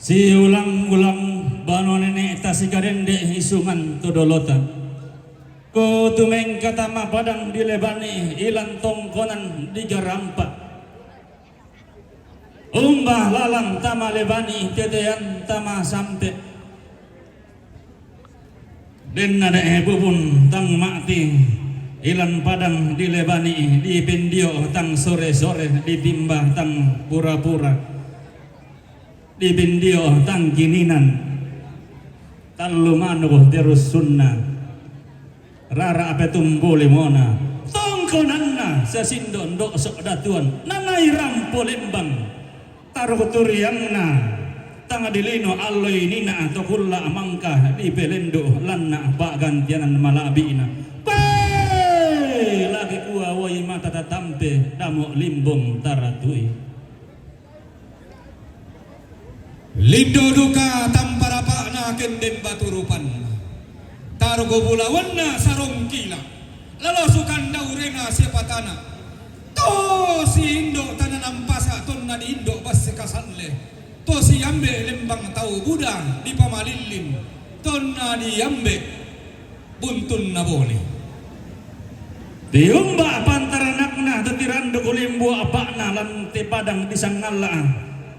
si ulang-ulang bano nene tasigarende hisungan todolotan ko tumeng katama padang dilebani ilang tongkonan digarampa umbah lalang tama lebani tetean tama sampe den nada bubun tang mati ilan padang dilebani di pendio tang sore-sore ditimbah tang pura-pura di pendio tang kininan talumano terus sunnah rara ape tumbo limona tongkonanna sasindo ndok sok datuan nanai rampo lembang taruturiangna tanga dilino alloy nina to kulla amangka di pelendo lanna bagantianan malabina lagi kuwa woi mata tatampe damo limbong taratui lindo duka tamparapa na kendem baturupan tarugo bulawan na sarong kila Lalu sukan daurena siapa tanah. To si Indo tanah nampasa ton na di Indo bas sekasanle. To si Yambe lembang tahu budang di pamalilin. Ton na di Yambe buntun na bone. Tiumba pantaranakna tetirando kulimbu apakna lan te padang disangala.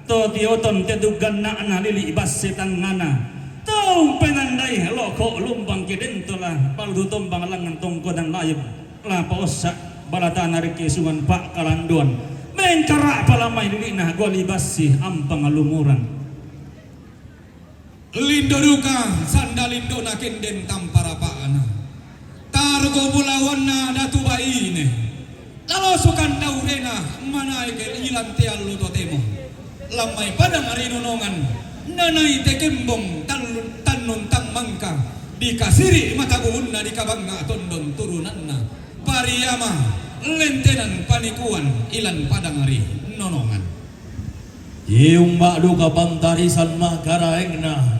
To tioton tedugan na lili ibas setangana. Tau penandai loko lumpang kidentola palu tombang langan tongko dan layub la paosa balata narike sungan pak kalanduan mengkara palamai lilina gua libasi ampang alumuran Lindo duka sandalindo na kenden tampara paana targo bulawana datu baine lalu sukan daurena mana ke ilan tialu totemo lamai padang arinonongan nanai tekembong tanun tang mangka dikasiri mata buhunna dikabangga tondon turunanna pariyama lentenan panikuan ilan padang ari nonongan Iumba duka pantarisan magaraengna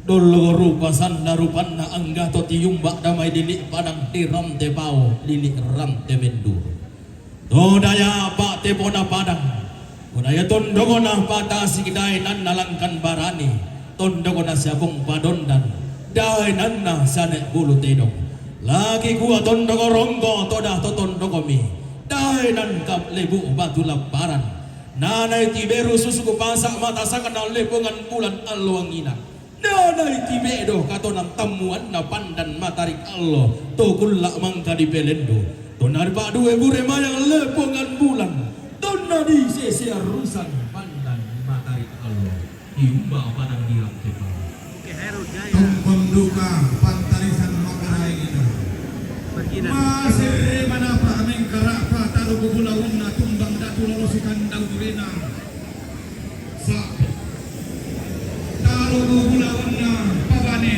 dulu rupa sanda rupanna angga to tiumba damai dilik padang tiram te pao dilik ram te bendur to daya apa te pona padang Kunaya tondogona patasi kidai nan nalangkan barani tondogona siapong padondan dai nanna sanek bulu tedong lagi gua tondogo ronggo toda to tondogomi dai nan kap lebu batu laparan nanai tiberu susuku pasak mata sakana lepongan bulan alwangina nanai tibedo katonam tamuan na pandan matarik allo to kulla mangka di pelendo tonar padu ebure mayang lepongan bulan Donna di sesi arusan pandan matahari Allah diumba padang diram tepa. Tumpang duka pantarisan magaraengna masih mana pameng karapa taruh bubulawuna tumbang datu lolosukan daurena sa taruh bubulawuna pabane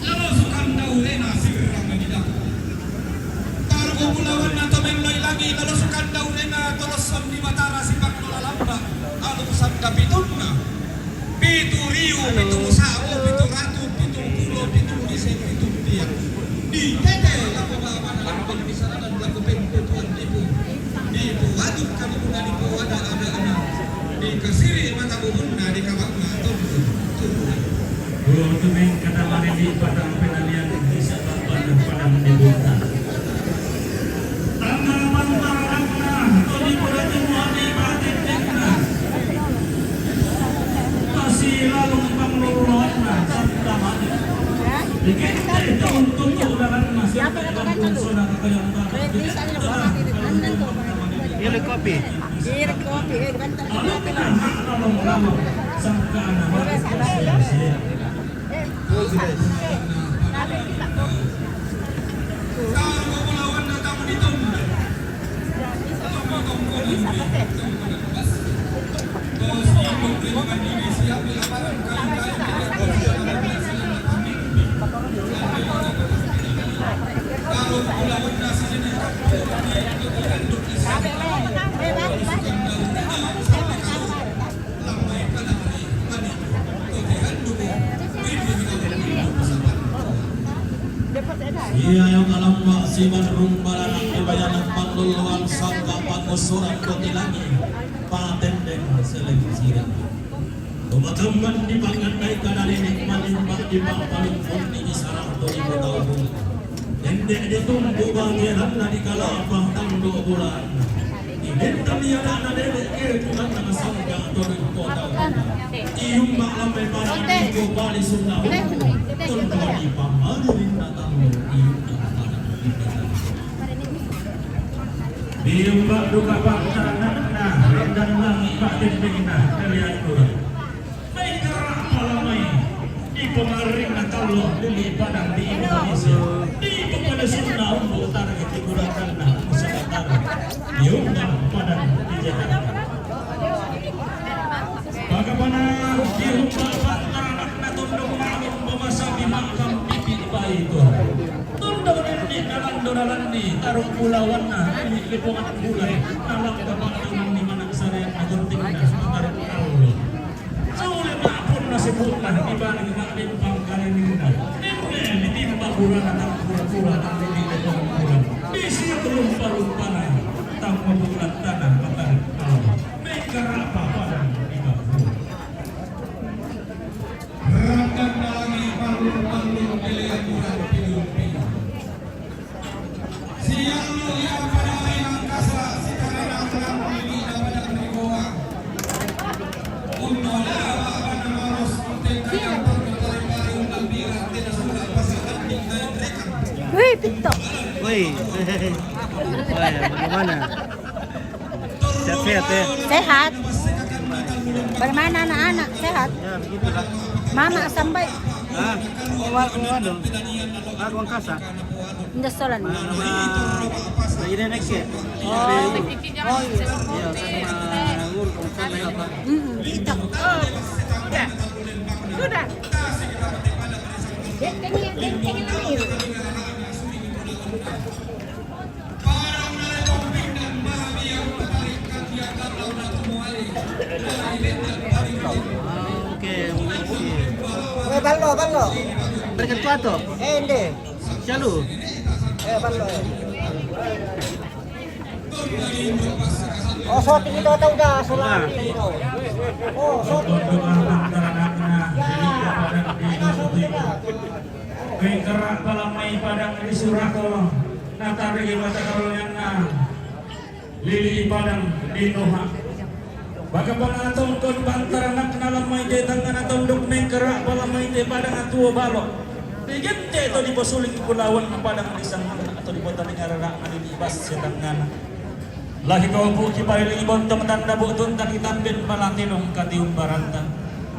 lolosukan daurena sirang ngidak taruh bubulawuna tomeng lagi lolosukan daurena tolosam di matara sipak nolalamba alusan kapitunna pitu riu pitu musao pitu ratu pitu pulo pitu isi pitu tiang di tete laku bawa lampang di sana dan laku pintu tuan ibu aduk kami pun di bawah ada anak di kesiri mata bubunna di kabakna tunggu tumeng kadamane di padang penalian bisa tanpa dan padang dibuka tanah pantaranakna to di purati muani batin dekna masih lalu pangluluanna sabda mani dikete untuk udaran masih kampung sona kakayang Ini kopi. taruh bulawan datang ditunda terus ibu dengan ini siap dilaparan taruh bulawan nasi jenis Iya yang alam maksimal rumbalan kebayanan pangluluan sangka pangusuran kotilangi patenden seleksi Tumatamban di pangandai kadali nikmalimbah di paling fondi isarang to di tahu Dendek ditumpu bagian na di kalapah tangdo bulan Ibenta niya na dedek kuman na sangka to di kota Iyong maklamay para di bali sunda Tundo di pamadirin na tamu iyong Diumba duka pantaranakna rendan langi batin bina kalian turun may karak palamay di pemaring na talo dili padang di Indonesia di pemadasun na umbo target digunakan na sa Qatar diumba padang di Jakarta bagaimana diumba pantaranakna tundong malam memasabi makam pipi bayi itu tundong ini nalan ni tarung pulauan na ini lipungan bulan nalang kapatunan ni manang sarayang nagunting na tarik kaulo sulit na pun nasibut na ibaling na limpang karinig na hindi nitimba bulan at ang pura-pura ang hindi lipungan lumpa-lumpana tang mabulat tanah matarik kalau negara apa padang digabu. Rangkan lagi palung-palung pilihan bulan pilung-pilung. Siang mulia pada yang kasar, sekarang akan ini pada ribuan. Untuk lewa pada maros, tentang yang terkari-kari undang bilang tidak sudah pasangan tinggal mereka. Wih, TikTok. Woi. Woi, bagaimana? Sehat-sehat ya? Sehat. Bagaimana anak-anak? Sehat. Ya, begitulah. Mama sampai Ah, waduh. Aku ang kasa. indastolan. Nah, ini next ya. Oh, iya, sama ngur kung saan na apa. TikTok. Sudah. Sudah. Oke, Ballo. berikan kuato. Hindi. Syalu. Ballo. Oh, so tingin daw na sulang. Oh, so Kerak palamai padang di Surako, natari mata kalonyan na lili padang di Noha. Baka pangatong kon bantaranak nalamay de tangan atondok neng kerak palamay de padang atuo balok. Digente to di posuling kulawan ng padang isang atau di bota ng arara malilibas sa tangan. Lagi kau bu kipai ibon teman-teman butun tak kitambin malatinong katium baranta.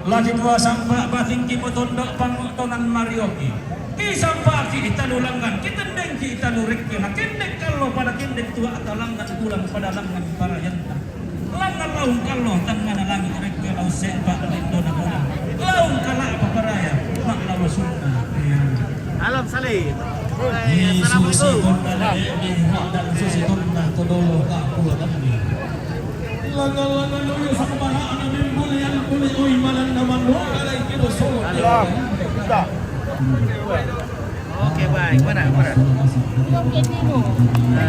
Lagi tua sampak bating kimotondok pangutonan marioki. Kisang pagi itanulangan kita dengki itanurik kena kendek kalau pada kendek tua atau langan pulang pada langan para yanta. Langan laung kalau tangan langit rek kalau sepak lindo na muna. Laung kala apa paraya mak lawa sunna. Alam Saleh. Ni susi kondale ni dan susi kondale todolo tak kuat ni. Langan luyo sa kabahaan na bimbuli yang kuli oy malan naman mo kalay kito so. Oke, baik. Mana?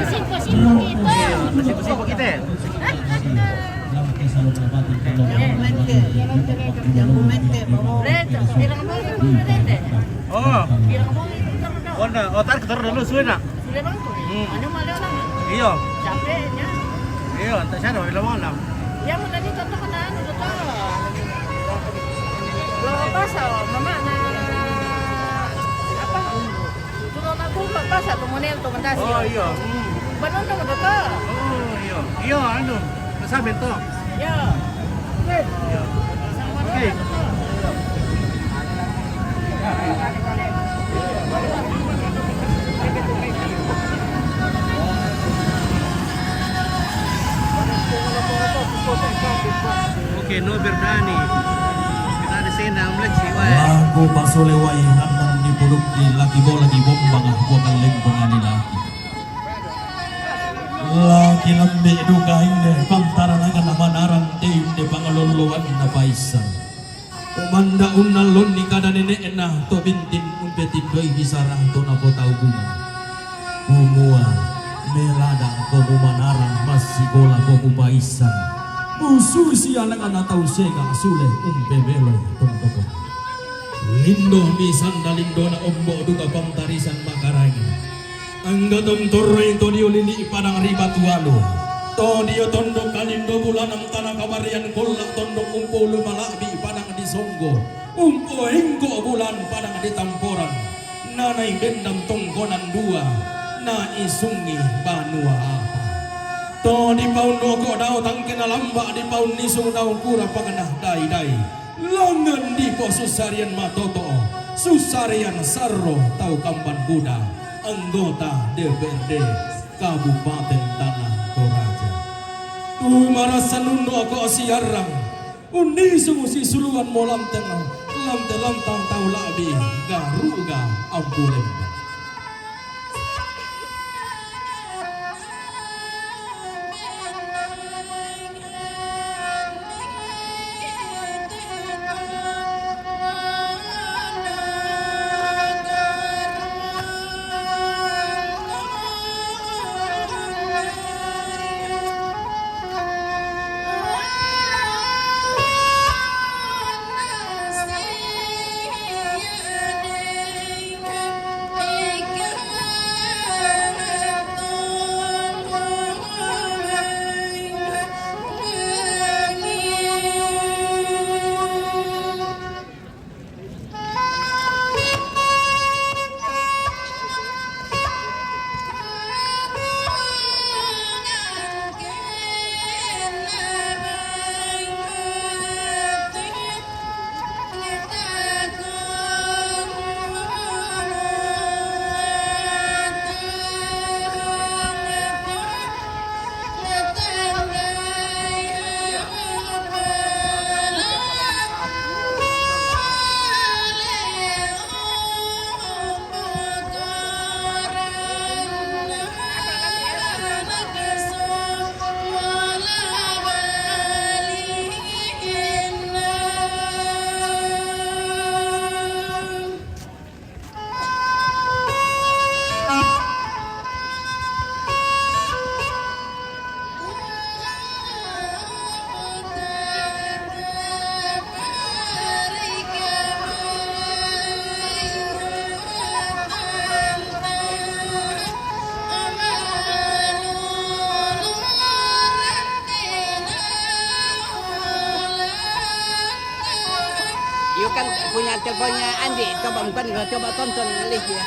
Simpo-simpo kita. Siapa kita? Reda, bilang mo yung reda. Oh, Bilang mo yung wala. Oh, tar ketor dulu suena. Sudah bang? Ano malo lang? Iyo. Capek niya. Iyo, tak sana bila mo lang. Ya mo tadi contoh ka na ano to. Lo basa, mama na apa? Tulo na ko basa tumunel to mandasi. Oh, iyo. Banon to to. Oh, iyo. Iyo, ano? Nasabi to. Ya. Oke. Oke, no Berdani. Kita di sini amlek sih, wah. Lagu pasuleway nandang di puluk di lagi bombang bukan lingkungan ini lagi. Lagi lambe duka inde pantaran akan nama narang de pangaluluan na paisan. Komanda unalon ni kada nenek enah to bintin umpetin doi bisarang to na potau bunga. Kumua melada komu manarang masih gola komu paisan. Musuh si anak tau sega sule umpe beloi tontoko. Lindo mi sandalindo na ombo duga pangtarisan makarangi. Angga tom torre to dio lili padang ribat walo. To dio tondok kalindo bulanang tanah kamarian kolak tondok umpo lumalabi padang di songgo. Umpo hinggo bulan padang di tamporan. Nanay bendam tonggonan dua. Na isungi banua apa. To di paun doko daw tangkina lamba di paun nisung daw kura panganah dai-dai. Langan di po susarian matoto. Susarian sarro tau kampan Buddha. Anggota DPRD Kabupaten Tanah Toraja. Marasa nundo ako siarang. Undi sumusi suluan molam tengah. Lam telam tang tau labi. Garuga ampulem. kan punya teleponnya Andi. Coba tonton list ya.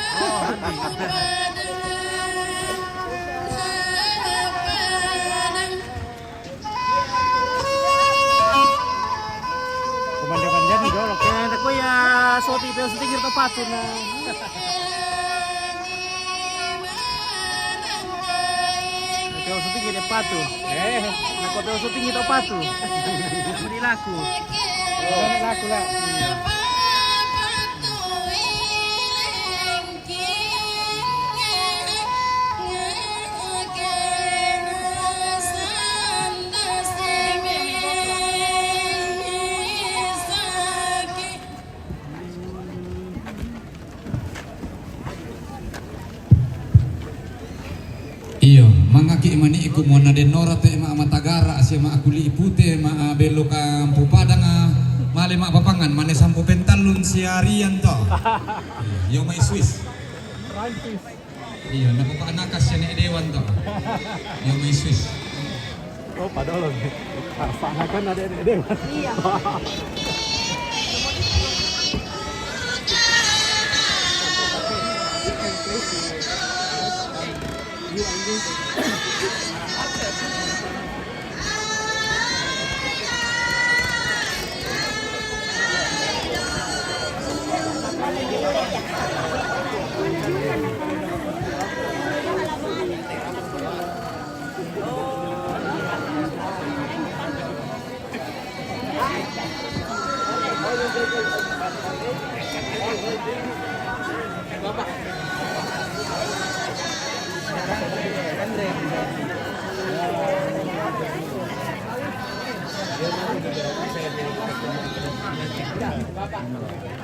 Pemandangan jadi dorok. Ya, aku ya soti itu sedikit tepatun na. Kau sedikit tepatu. Nak kau sedikit tepatu. Ini laku. Laku lah. Iyo, mangaki mani iku mo na denora te ma matagara si ma akuli ipute ma belo kampu padang male ma papangan mane sampu pentalun si Arian to. Yo may Swiss. Iyo, napapanakas siya ni Dewan to. Yo may Swiss. Oh, padahal. Panakan ada Dewan. Iya.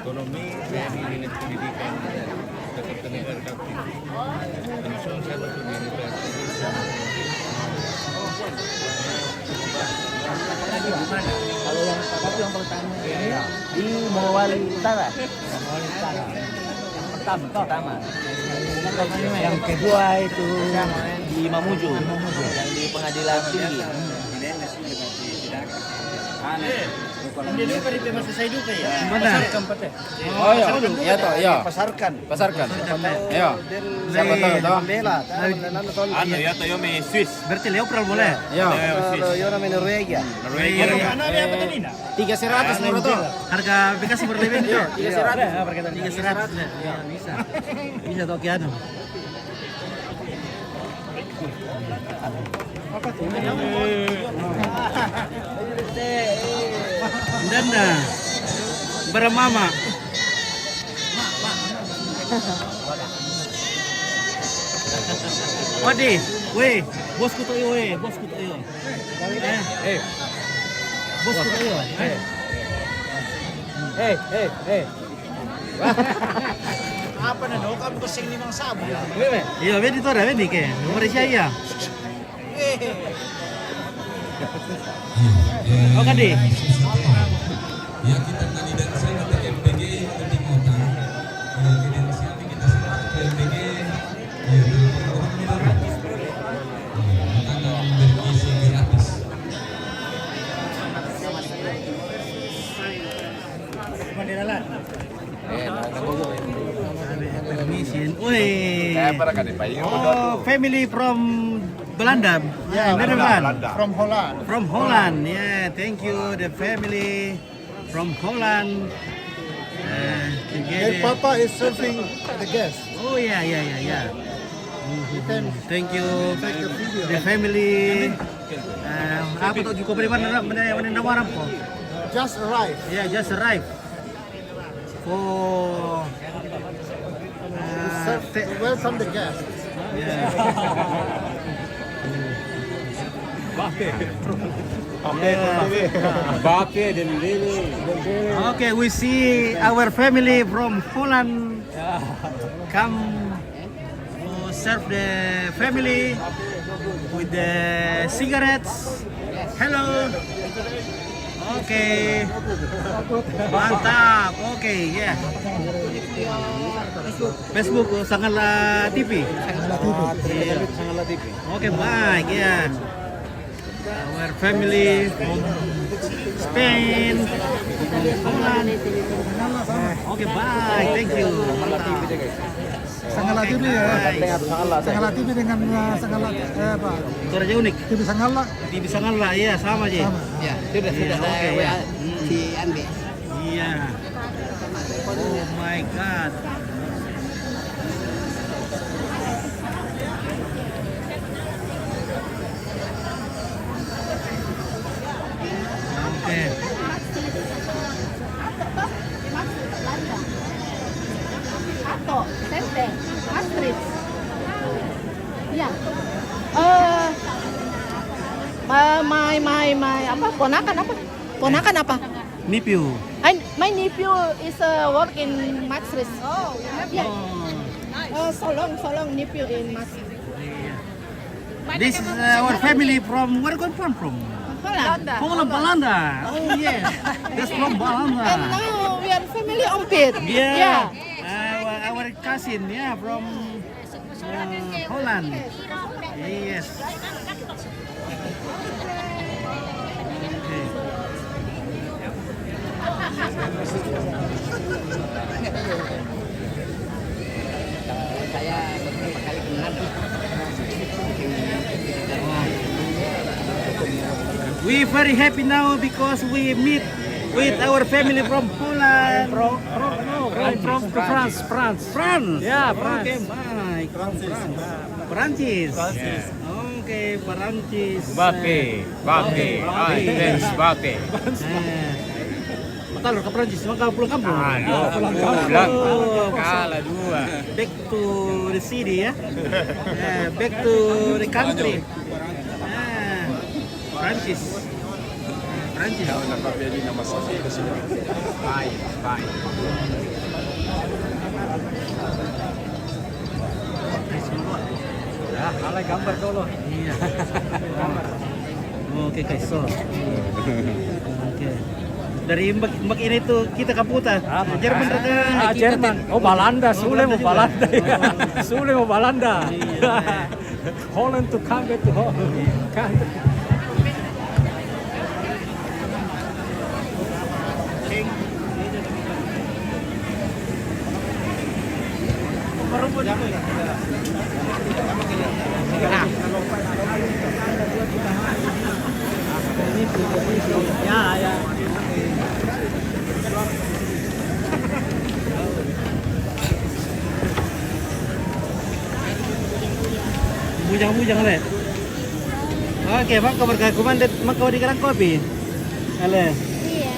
Ekonomi dari unit pendidikan tetap negara kapit. Langsung saya betul Kalau yang pertama di Morowali Utara. Pertama. Yang kedua itu di Mamuju, yang di Pengadilan Tinggi. Mana? Oh iya, iya toh, iya. Pasarkan. Iya. Siapa tahu toh? Ano ya to yo may Swiss. Berarti Leopral boleh. Iya. Yo namin Norwegia. Norwegia. 300 menurut tuh. Harga aplikasi berlebih itu. 300. Harga 300. Ya, bisa. Bisa toh kiano. Danda. Bermama. Wadi, weh, bosku tuh iyo, bosku tuh iyo. Bosku tuh iyo. Apa na do? Kamu kasing 5 sabo. Iya, vedi tuh, vedi ke. Nomor siya. Oh, kadi. Ya kita kandidat saya ke MPG di kota. Kredensial kita semua ke MPG. Ya, makanan bergizi gratis. Permission. Oh, family from Belanda. Yeah, Netherlands. From Holland. From Holland. Yeah, thank you the family from Holland. And Papa is serving the guests. Oh yeah. Thank you the family. Apa tuh juga beri mana nawaran po? Just arrived. Yeah, just arrived. For Welcome the guests. yeah. Okay, we see our family from Holland come to serve the family with the cigarettes. Hello. Okay. Mantap. Okay, yeah. Facebook Sangala TV. Sangala TV. Okay, baik ya. Our family from Spain, Holland. Oke, bye. Thank you. Sanggala TV ya. Sanggala TV dengan Sanggala apa? Suaranya unik. TV Sanggala. TV Sanggala, ya sama aja. Ya, Sudah saya ya. si Andi. Iya. Oh my God. Oke. Atau Tete, Astrid. Ya. My apa? Ponakan apa? Ponakan apa? Nipiu. My nephew is work in Maastricht. Oh, yeah. So long nephew in Maastricht. This is our family from where you come from? Holland. Holland, Belanda. Oh yes, that's from And Belanda. now we are family Ompit. Yeah. Our cousin, yeah, from Holland. Yes. Okay. Saya beberapa kali kenal. We very happy now because we meet with our family from Poland. From France. France. Yeah, France. Okay, bye. Perancis. Okay, Perancis. Bake. Dance bake. Kalau ke Perancis, maka pulang kampung. Pulang. Kalah 2. Back to the city ya. Back to the country. Perancis. Ya, alay gambar dulu. Iya. Oke, so. Oke. Dari mbak ini tuh kita kaputa. Jerman reka. Jerman. Oh, Belanda. Sule mau Belanda. Sule mau Belanda. Holland to come back to Holland. Ya. Bujang-bujang le. Oke, maka berkakuman maka di kerang kopi. Ale. Iya.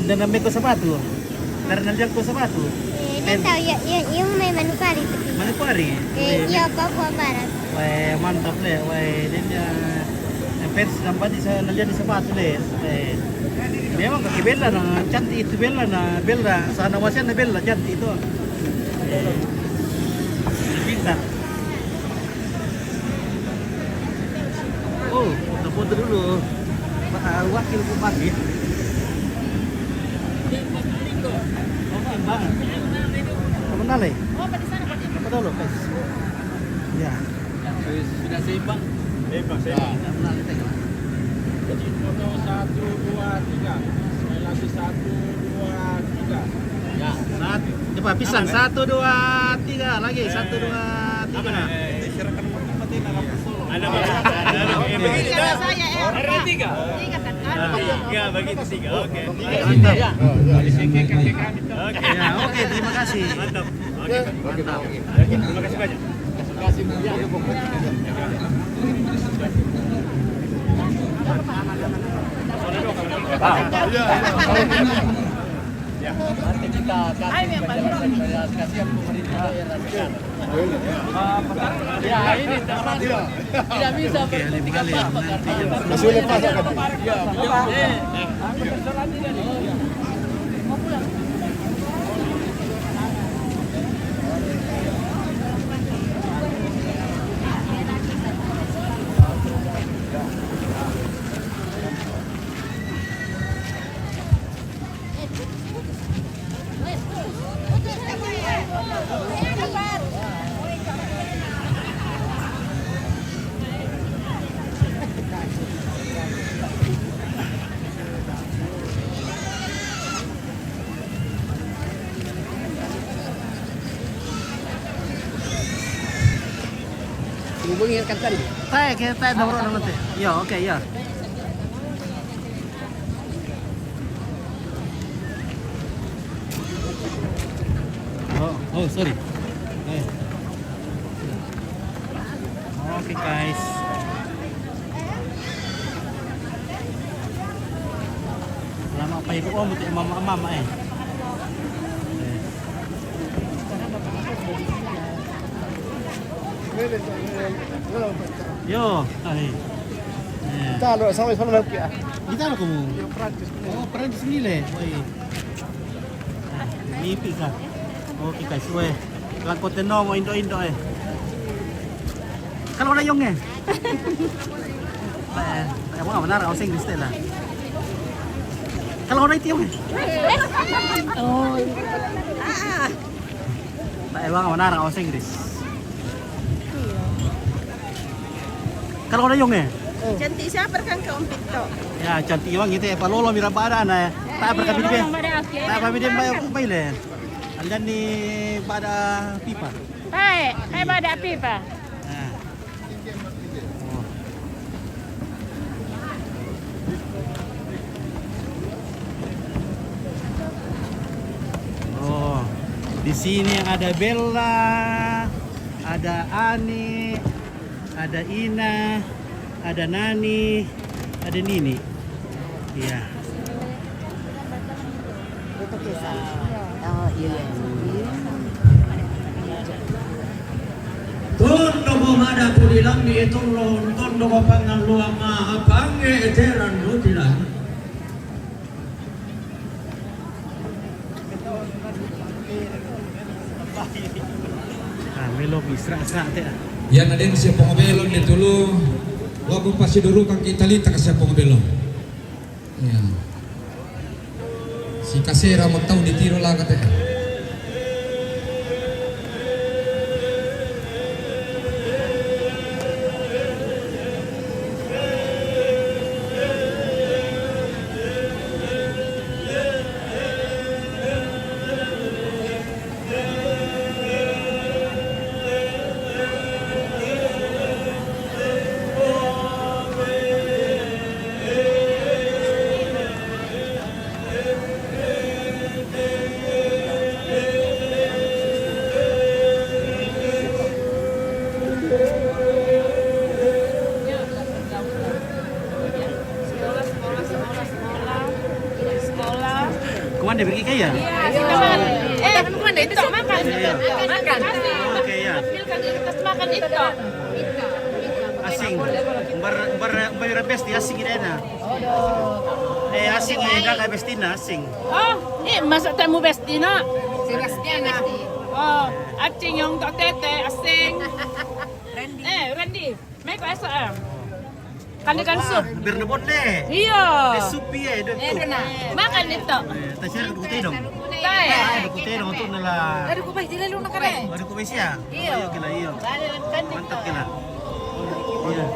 Dan ambil ko sepatu. Dari nandiyan ko sepatu. Não tahu ya, yung may manupari pati. Manupari. Iya, Papua Barat. Wah, mantap le. Wah, dia fans nampak di sana nandiyan di sepatu le. Memang kaki Bella na cantik itu Bella sana wasian Bella cantik itu. Pintar. Oh, foto dulu. Wakil bupati. Oke, Bang. Kenal ya? Oh, di sana Pak. Apa dulu, guys? Ya. Sudah seimbang. Jadi foto 1, 2, 3. Sekali lagi 1, 2, 3. Ya, coba pisang 1 2 3 lagi 1 2 3. Ada Cara saya Ada 3. Tiga kan? Enggak bagi 3. Oke. Mantap. Ya, Oke, terima kasih. Mantap. Mantap. Terima kasih banyak. Nanti kita kasih penjelasan pemerintah daerah sekarang. Ya, ini tidak bisa bertiga apa karena Masih lepas kan? Hubungi rekan tadi. Kita nomor nanti. Yo, oke ya. Oh, sorry. Oke, guys. Lama pa itu om untuk mama eh. Yo, ay. Talo, sama sama lagi ah. Kita lo kamu. Oh, Perancis nile. Oi. Lipi ka. Oke guys, weh. Lang konten mo Indo eh. Kalau na yung eh. Tayo mo benar ako sing Stella. Kalau na ito yung eh. Oh. Tayo mo benar ako sing Inggris. Kalau na yung eh. Cantik siapa kan ke umpit to? Ya, cantik yung gitu ya. Palolo mira pada na. Tak berkami dia. Tak berkami dia bayar pile. Andan ni pada pipa. Hai pada pipa. Nah. Oh, di sini ada Bella, ada Ani, ada Ina, ada Nani, ada Nini. Iya. Oh iya. Tondo ko mada pulilang ni itong ron, tondo ko pangang luang maapange eteran rutilan. Melo isra-isra teh. Yan na din siya pangabelon ni tulo. Wag mo pasiduro kang kitalita ka siya pangabelon. Yan. Si kasera magtaw di tiro lang ka Kuman dia pergi kaya? Bukan itu makan. Makan. Oke ya. Makan itu. Asing. Bar besti asing ini na. Asing ini dah kayak bestina asing. Oh, ini masa temu bestina. Sebastiana. Oh, acing yang tak tete asing. Randy. Mai ko asa. Kan sup. Biar nebot deh. Iya. Sup ya, Makan itu. Tasir ada kutih dong. Tay. Ada kutih dong untuk nela. Ada kupas di lalu nak kare. Ada kutih ya. Iya. Gila iya. Mantap gila. Iya.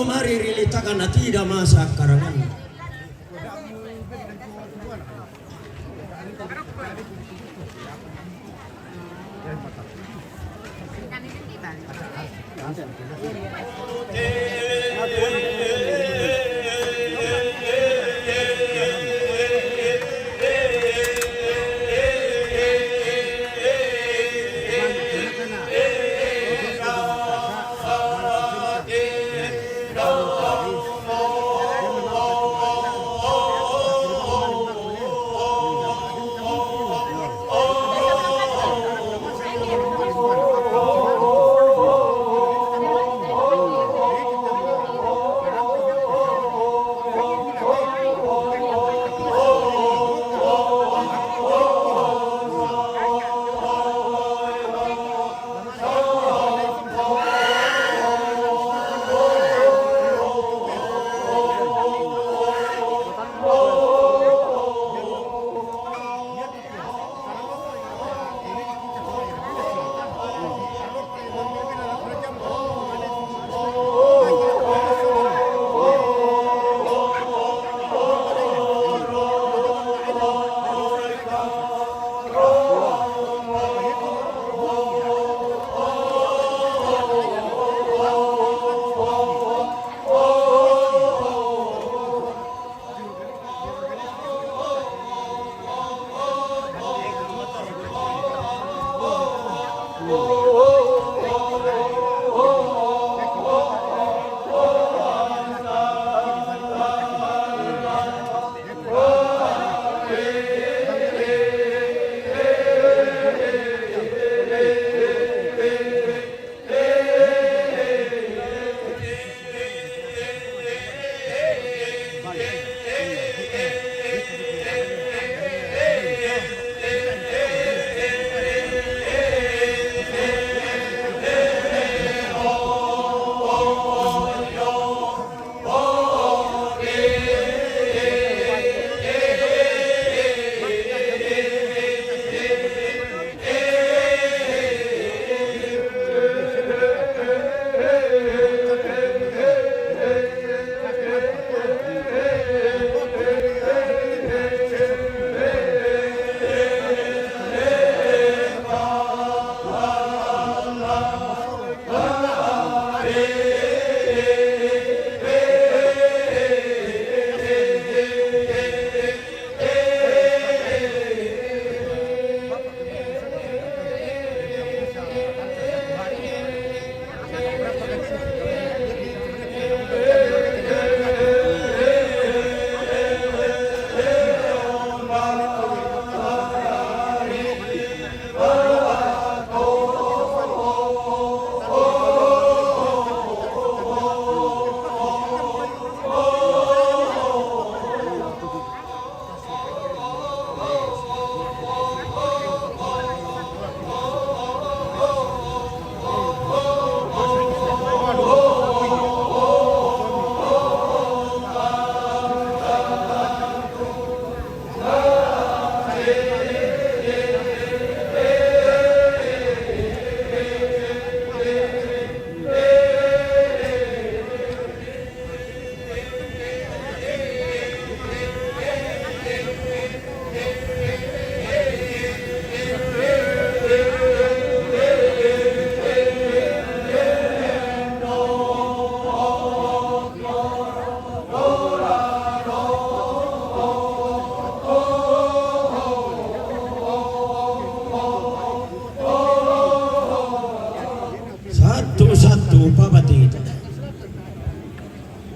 mari rilitakan tidak masa karangan.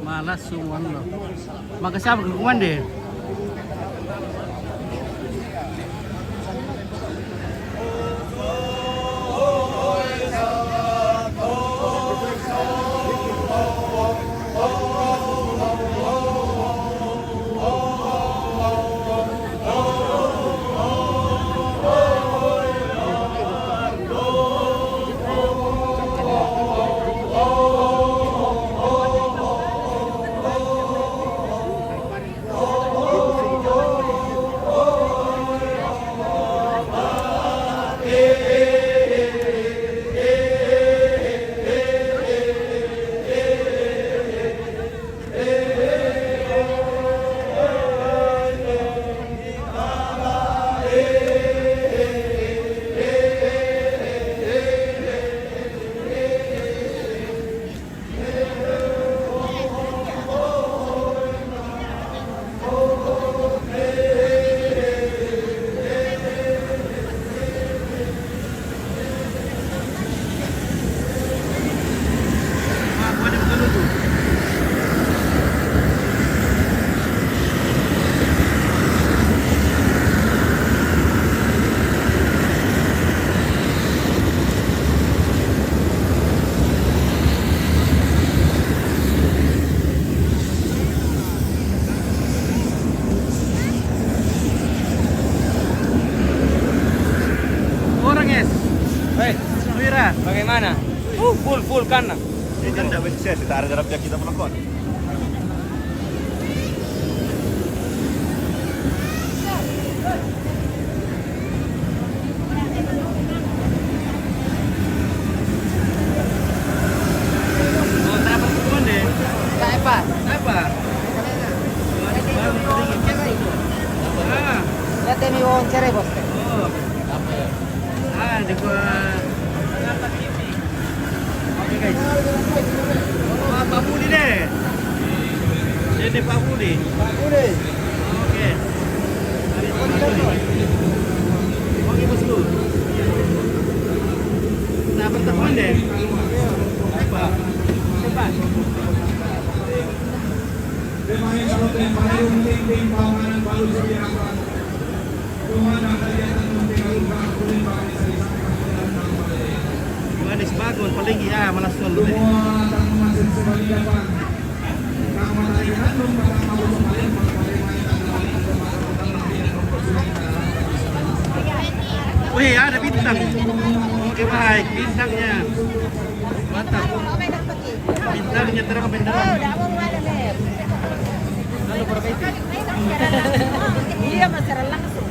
Malas semua lo. Maka siapa ke deh? ya? Bagaimana? Full kanan. Ini kan tidak bisa ditarik dalam kita pelakon. Oh, tak apa tuan deh. Tak apa. Apa? Ah. Ya temi wawancara bos. Oh. Di gua oke guys. Oh, Pak Budi deh. Ini Pak Budi. Oke. Hari Pak Budi. Oke bosku. Nah, pertemuan deh. Apa? Cepat. Pemain kalau pemain tim pamanan baru sediakan. Kemana kegiatan tinggal kulit Manis bagus, paling ya malas solo deh. semua tamu masih sebagai depan. Nama dari Handung pertama belum paling Wih, ada bintang. Oke, baik. Bintangnya. Mantap. Bintangnya terang benderang. Lalu berapa itu? Iya, masyarakat langsung.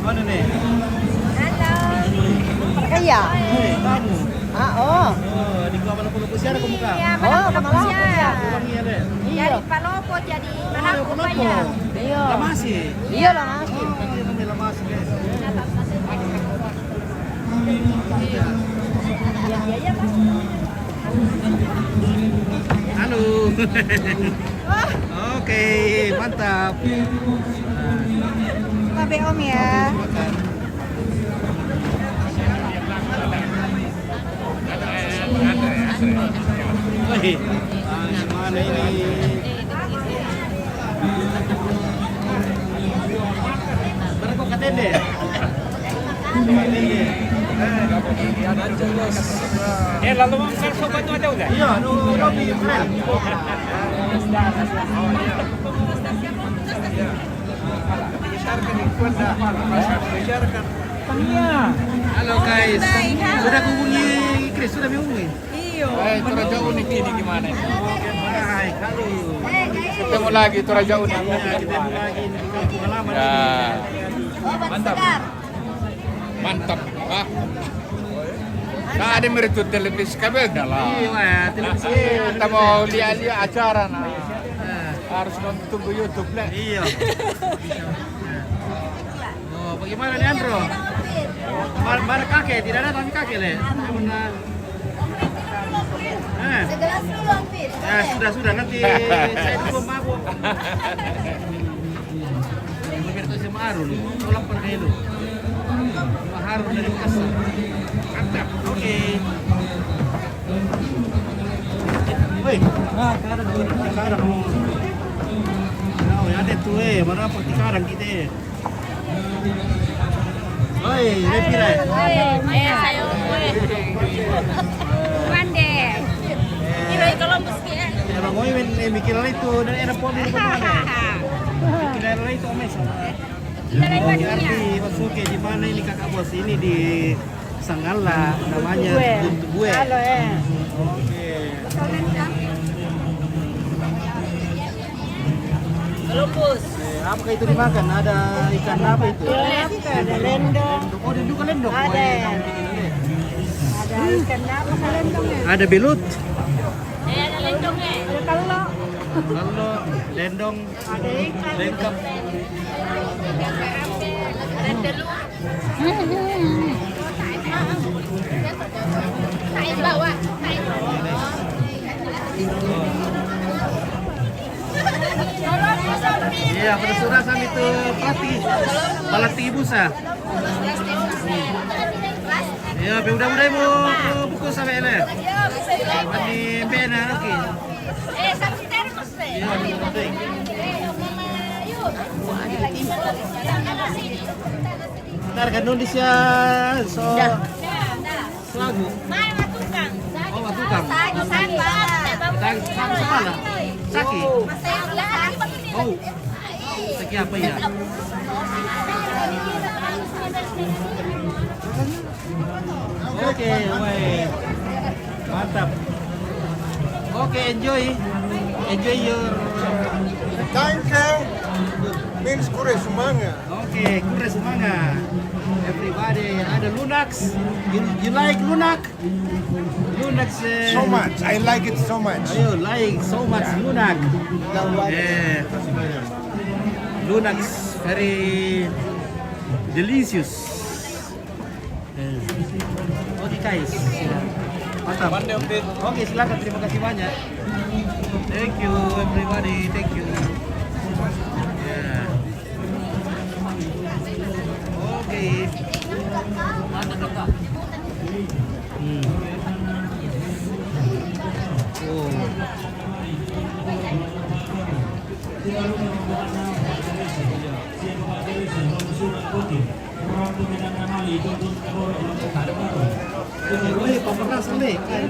Mana nih? Kaya. Kamu. Ah, oh. Oh, di gua Malopo siara ke muka. Oh, Malopo ya. Wangi ada. Iya. Palopo jadi Malopo Malopo. Iya. Lamasi. Iya lah masih. Oh, iya kami lamasi guys. Halo. Oke, mantap. Babe Om ya. Wih, mana ini? Mana kok katende? Lalu kan sobat itu ada udah? Iya, no di plan. Halo guys, sudah hubungi Chris, sudah hubungi? Toraja unik ini gimana? Oke, baik, halo. Ketemu lagi Toraja unik. Ya, kita lagi ini pengalaman Ya. ini. Mantap. Mantap, Pak. Nah, ada meritut televisi kabel dah lah. Iya, televisi. Kita mau lihat acara nah. Nah, Harus nonton tunggu YouTube lah. iya. Oh, bagaimana nih Andro? Mana kakek? Tidak ada tapi kakek le. Mana? Ya sudah nanti saya juga mabuk. Berarti sama Arun, tolong pergi dulu. Pak Harun dari Makassar. Mantap. Oke. Woi, sekarang dulu. Sekarang mau. Oh, ya ada tuh mana pasti sekarang kita. Oi, repira. Sayo. Grande. Kira Columbus ya. Ya, mau mikir itu dan era poli mana? Mikir itu mes. Arti Masuke di mana ini kakak bos ini di Sanggala namanya Gue. Halo ya. Oke. Columbus. Apa itu dimakan? Ada ikan apa itu? Ada lendong. Oh, ada juga lendong. Ada. Ada ikan apa lendongnya? Ada belut. Ada lendongnya. Ada telur. Lalu lendong. Ada ikan. Lengkap. Ada telur. Saya bawa. Iya, pada surah sama itu pelatih. Pelatih busa. Ya, udah mau buku sampai ini. Mandi pena, oke. Satu termos deh. Iya, penting. Ntar kan Indonesia so lagu. Mana tukang? Oh, tukang. Saki. Oh. Segi apa ya? Oke, wait. Mantap. Oke, enjoy your. Danke means kure sumanga. Oke, kure semangat. Everybody, ada Lunax. You like Lunax? Lunax. So much. I like it so much. You like so much Lunax. Yeah. Lunax very delicious. Oke guys. Mantap. Oke, silakan, terima kasih banyak. Thank you everybody. Thank you. Yeah. Oke. Oh. Ini pemerasan nih, ada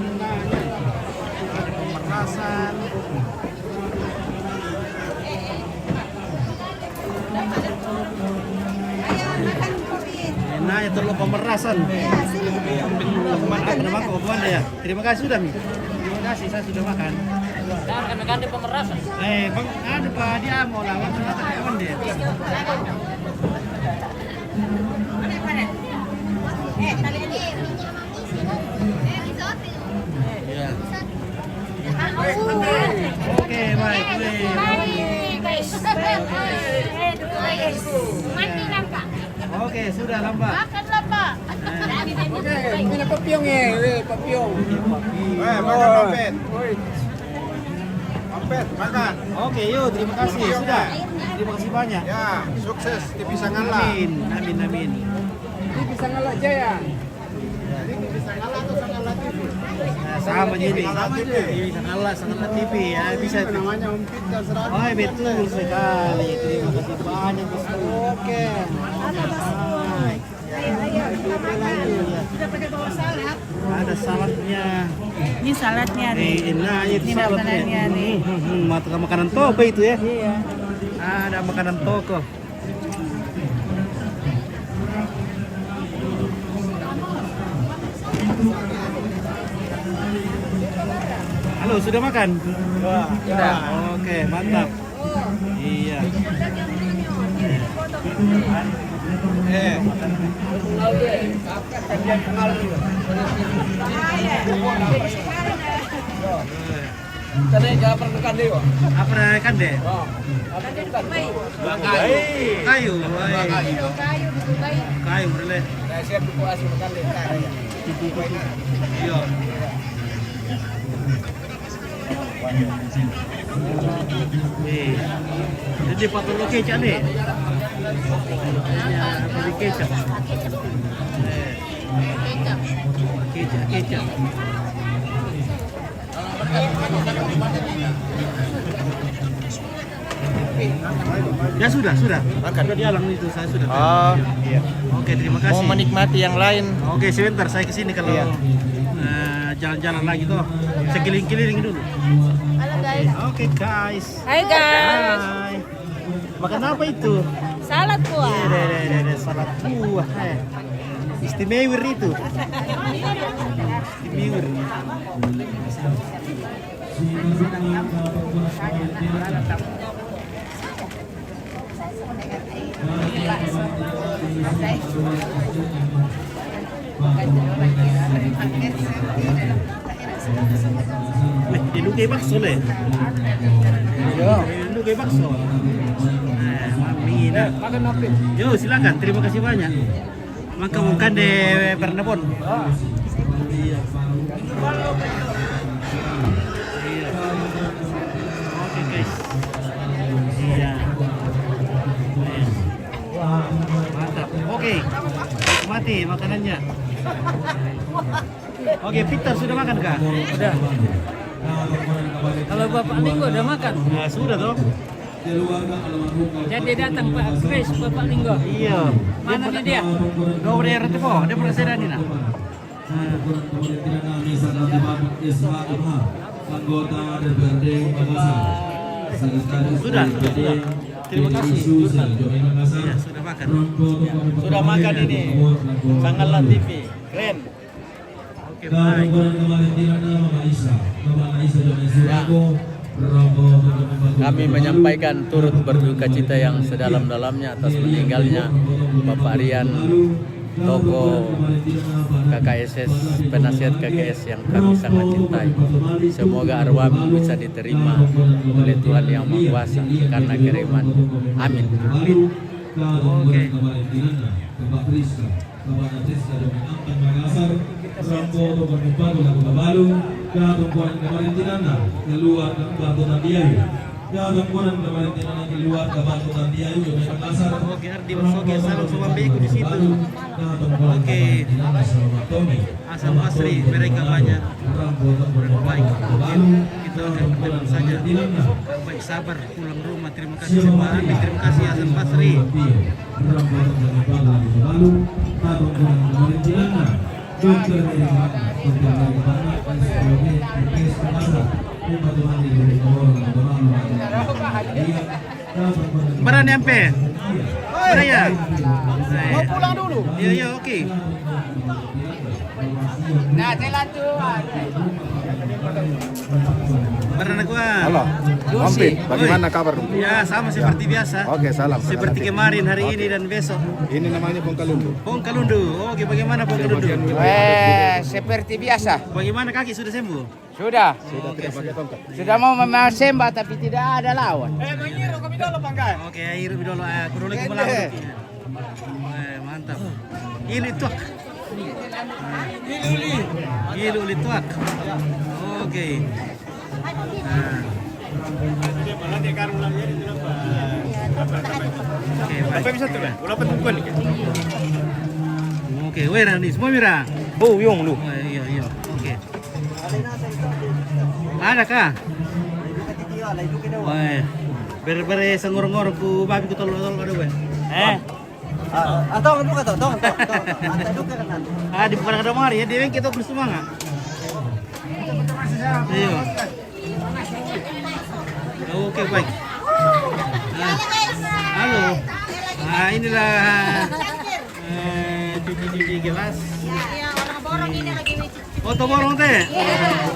pemerasan. Nah, itu lo pemerasan. Makan apa kawan ya? Terima kasih sudah, Mi. Terima kasih, saya sudah makan. Dan kan ganti pemerasan. Bang, ada Pak, dia mau lawan sama kawan dia. Ya. Oke, baik. Oke, sudah lambat. Makanlah, Pak. Ini papiong papiong. Makan papet. Papet, makan. Oke, yuk, terima kasih. Sudah. Terima kasih banyak. Ya, sukses di Pisangan lah. Amin. Di Pisangan lah Jaya. Ini Pisangan lah atau Sangalah TV? Nah, sama jadi. Ini Sangalah TV ya, bisa. Namanya Om Peter Serati. Oh, betul sekali. Terima kasih banyak, Bos. Oke. Sudah pakai bawa salad. Ada saladnya. Ini saladnya nih. Nah, itu Ini saladnya. makanannya nih. Makanan toko itu ya. Iya. Ada makanan toko. Halo, sudah makan? Sudah. Oke, mantap. Iya. Apa kan deh? Kayu. Kayu boleh. Iya. Jadi patut kecap nih. Beli kecap. Kecap. Ya sudah. Makan. Sudah dialang itu saya sudah. Oh, iya. Oke, terima kasih. Mau menikmati yang lain. Oke, sebentar saya kesini kalau jalan-jalan lagi tuh. Saya keliling-keliling dulu. Halo guys. Oke guys. Hai guys. Hai. Makan apa itu? Salad buah. Iya, salad buah. Istimewa itu. Istimewa. Dilukai bakso le. Dilukai bakso. Amin. Makan apa? Yo, silakan. Terima kasih banyak. Maka bukan de Pernabon. Iya. Oke guys. Iya. Mantap. Oke. Mati makanannya. Oke, Victor sudah makan kah? Sudah. Kalau Bapak Linggo udah makan? Nah, sudah toh. Jadi datang Pak Chris, Bapak Linggo. Iya. Mana nih dia? Gak udah RT po, dia pernah sedani nah. Anggota DPRD Makassar. Sudah. terima kasih. Ya, sudah makan. Sudah makan ini. Sangatlah TV. Keren. Oke, baik. Kami menyampaikan turut berduka cita yang sedalam-dalamnya atas meninggalnya Bapak Rian, tokoh KKSS, penasihat KKS yang kami sangat cintai. Semoga arwah bisa diterima oleh Tuhan Yang Maha Kuasa karena kiriman. Amin. Oke. Oke, Ardi Oke, salam semua beku di situ. Oke. Asal Asri, mereka banyak baik. Kita akan berteman saja. Baik, sabar pulang rumah. Terima kasih semua. Terima kasih Hasan Basri. Mana nyampe? Mana ya? Mau pulang dulu. Iya, iya, oke. Nah, jalan tuh. Mana gua? Halo, Mampir, bagaimana kabar? Ya, sama seperti biasa. Oke, salam. Seperti kemarin, hari ini dan besok. Ini namanya Bongkalundu. Bongkalundu. Oke, bagaimana Bongkalundu? Seperti biasa. Bagaimana kaki sudah sembuh? Sudah. Oke, Sudah mau sembah tapi tidak ada lawan. Oke, air dulu. Kudu lagi melawan. Mantap. Ini tuak. Gilu lituak. Oke. Oke, baik. bisa tuh, berapa tumpuan nih? Oke, wera nih, semua merah. Oh, yung lu. Iya, iya. Oke. Ada kah? Wah, bere-bere sengorong-ngorong ku babi ku tolong-tolong ada weh. Atau buka tuh, tong. Di bukan ada mari ya, dia kita bersemangat. Iya. Oke, baik. Halo. Inilah cuci gelas. Iya, orang borong ini lagi Oh, to borong teh?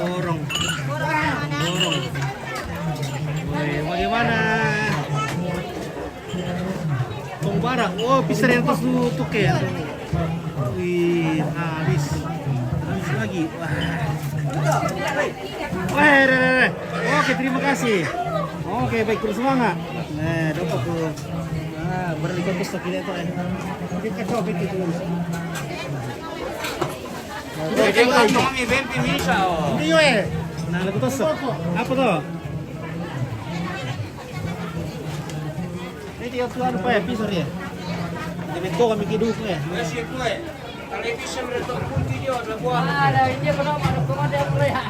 Borong. Woi, bagaimana? Tong barang. Oh, bisa yang pas tutup ya. Wih, habis lagi. Wah. Oke, terima kasih. Oke, baik, terus semangat. Nah, dapat tuh. Berlipat besok ini tuh. Kita coba gitu. Hindi yun eh. Nalagutos. Apa to? Ini tiap tuan pa ya, pisor ya. Dibento kami kiduk ya. Television itu pun video ada buat. Ada ini kenapa ada komando ya?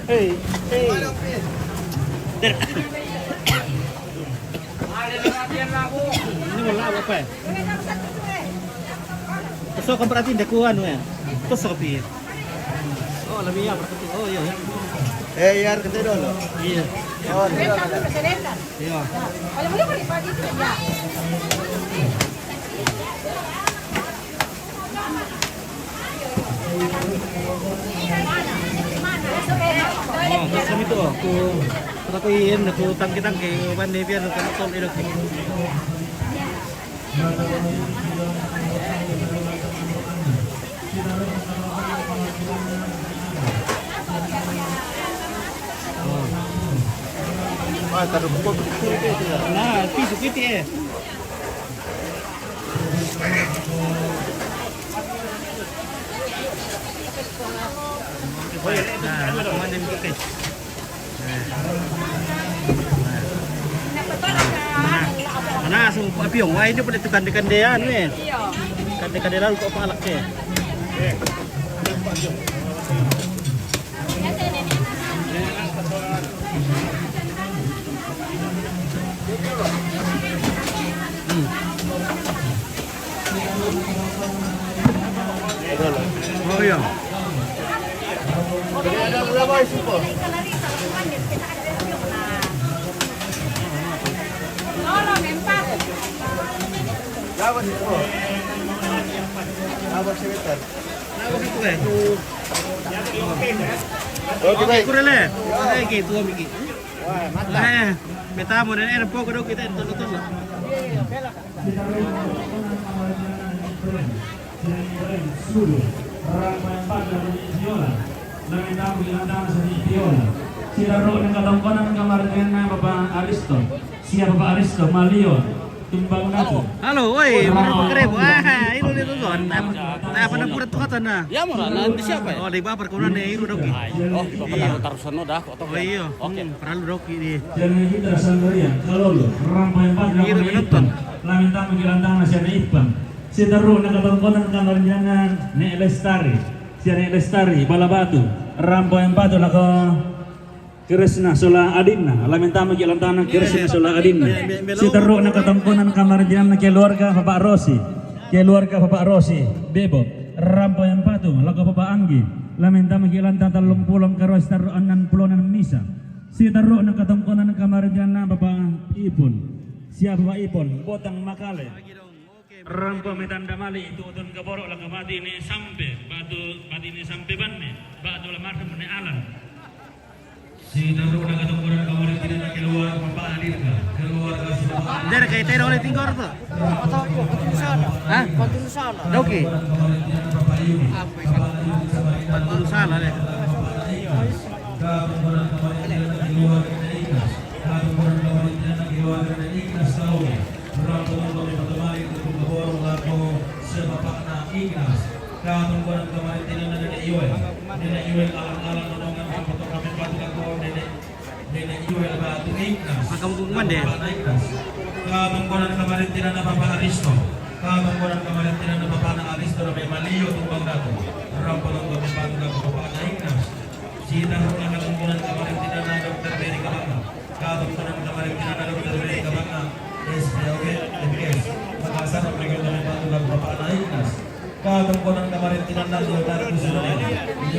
Hey. Ini wala apa ya? Terus kau berarti dakuan ya? Terus kopi. Oh, lebih ya berarti. Oh iya. Yar kita dulu. Iya. Oh, Iya. Kalau boleh balik pagi itu ya. Oh, terus kami tuh aku iin, aku tangki ban biar aku tol itu. Ah, taruh pukul itu ya. Nah, pisu piti eh. Nah, mana yang bikin? Mana asal apiong, wah ini pada tekan dean nih. Kan lalu kok palak ke. Oh iya. Ada berapa isi po? Berapa isi po? Berapa semeter? Oke baik. Kurang le. Oke, tua Miki. Wah, mantap. Beta mo na po ko kita tonton. Sidaro ng katungkunan ng kamargen na Bapak Aristo. Siya Bapak Aristo, Malio, tumbang nato. Halo, oi, mau kerebo. Ah, itu dia tuh. Apa na pura tuh kata na? Ya mula nanti siapa ya? Oh, di bawah perkunan deh, itu doki. Oh, di bawah tarusan dah kok. Oh iya, perlu doki di. Jangan kita sanggaria, kalau lo ramai empat Itu menonton. laminta menggilantang nasihat Ipan. Sidaro ng katungkunan ng kamargen na ni Lestari. Siya ni Lestari, Balabatu, ramai empat lako. Kirisna Sola Adinna, laminta magilantang Kirisna Sola Adinna. Si taro ng katampunan kamardian na keluarga Bapak Rossi, keluarga Bapak Rossi, Bebo, Rampo yang patu, laga Bapak Anggi, laminta magilantang 30 karos taruan ng pulonan misa. Si taro ng katampunan kamardian na Bapak Ipon, siya Bapak Ipon, Botang Makale. Rampo metanda mali itu utun keborok laga mati ni sampai, batu mati ni sampai banne, batu lamar ni alam. Si taruh na katungkuran kamarin tidak keluar Bapak Adirka, keluarga si Bapak Dari kayak tero oleh tinggal tuh. Hah? Pantun sana. Doki. Pantun sana deh. Katungkuran kamarin tidak ada Nenek Iwel alang-alang menongan foto kami patuh Nenek Iwel batu Ignas. Maka hukuman deh. Katungkuran kamarin tidak ada Bapak Aristo. Katungkuran kamarin tidak ada Bapak Aristo na may Malio tumbang dato. Rampol ang pagpapatuh ng Bapak Ignas. Sidang ng katungkuran kamarin tidak ada Dr. Berry Kabanga. Katungkuran kamarin tidak ada Dr. Berry Kabanga. SPOG, MKS. Makasan ang pagpapatuh ng Bapak Ignas. Katungkuran kamarin tinandang yung dari kusunan yung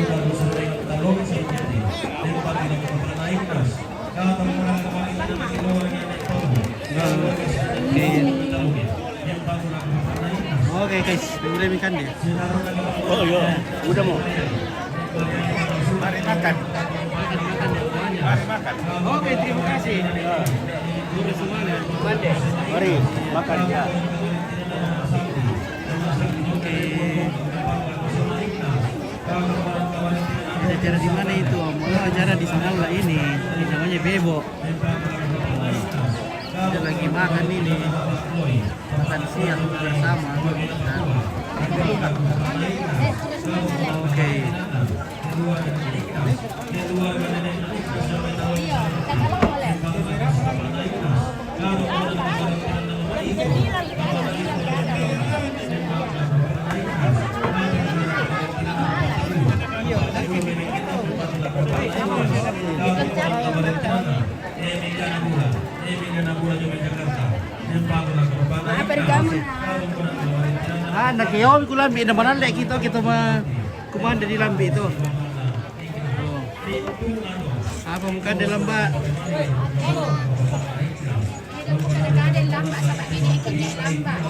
dari kusunan yung talong sa inyo yung pati ng Bapak Ignas. Katungkuran kamarin tinandang yung luar niya na ito yung bago ng Bapak Ignas. Oke guys, boleh makan deh. Oh iya, udah mau. Mari makan. Mari makan. Oke, terima kasih. Sudah semuanya. Mari makan ya. Acara di mana itu Om? Oh, acara di Sanalla ini namanya Bebo. Kita lagi makan ini, makan siang bersama. Oke. Ah, nakiyaw ko lambi na manalek kita mah kumanda di lambi itu. Oh. Apa muka di lamba?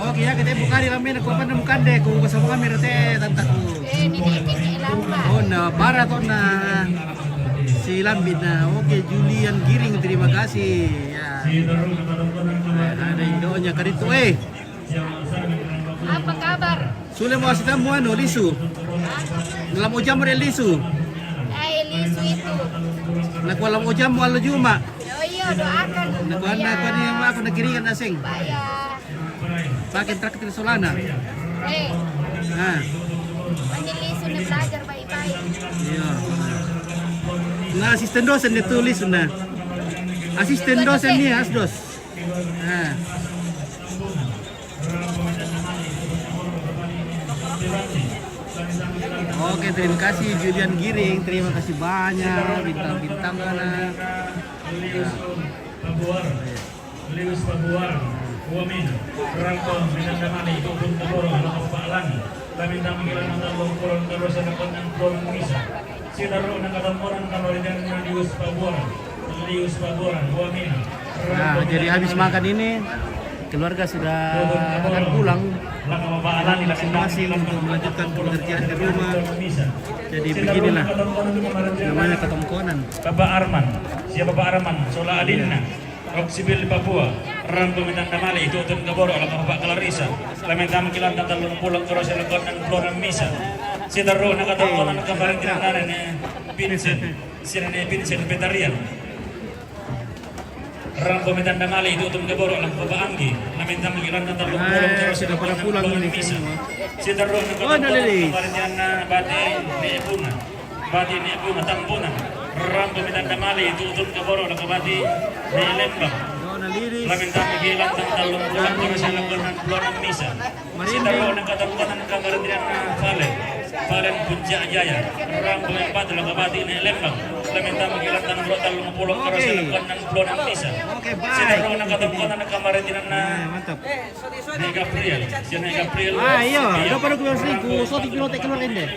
Oke ya, kita buka di lambi na kupan na muka deh, kung kasama kami rete tantaku. Oh, na para to na si lambi na. Oke, Julian Giring, terima kasih. Ya. Ada indonya karito Apa kabar? Sudah mau kasih tamu anu lisu. Dalam ujam ada lisu. Lisu itu. Nak walam ujam wal juma. Oh iya, doakan. Nak anak ko ni aku nakiringan asing. Bayar. Pakai traktir Solana. Nah. Panggil lisu na belajar baik-baik. Iya. Nah, asisten dosen ditulis na. Asisten dosen ni asdos. Nah. Oke, terima kasih Julian Giring, terima kasih banyak bintang-bintang mana. Lewis Pabuar, Wamin, Rangko, Minandamani, Tukun Taboro, Lakapalan, Lamintang Mikilan Nonton Longkoron, Terus Anakon ng Pulang Misa, Sinaro ng Katamporan, Kamaridan ng Lius Paboran, Wamin, Nah, jadi habis makan ini keluarga sudah akan pulang masing-masing untuk melanjutkan pekerjaan di rumah. Jadi beginilah namanya ketongkonan. Bapak Arman, siapa Bapak Arman? Sola Adinna, Roksibil Papua, Rangko Minandamani, Tutun Kaboro, Bapak Clarisa, Lamentang Kilan Tatalung Pulang Terus Anakon ng Pulang Misa, Sinaro ng Katamporan ng Kamaridan ng Vincent Petarian. Rangko Minandamani, Tutun Kaboro, Bapak Anggi, Lamentang Kilan Tatalung Pulang Terus sudah pada pulang ini semua. Sinaro ng Katamporan ng Kamaridan Bati Nebuna Tampunan, Rangko Minandamani, Tutun Kaboro, Bati Lembang. Lamentang Kilan Tatalung Pulang Terus Anakon ng Pulang Misa, Sinaro ng Katamporan ng Kamaridan Valen Puncak Jaya, Rangko Empatu Bati Lembang. Lamentang Kilan Tatalung Pulang Terus Anakon ng Pulang Misa, Sinaro ng Katamporan ng Kamaridan Mantap. Gabriel, Sina Gabriel. Iya, udah pada keluar selingkuh, so pilotek keluarin deh.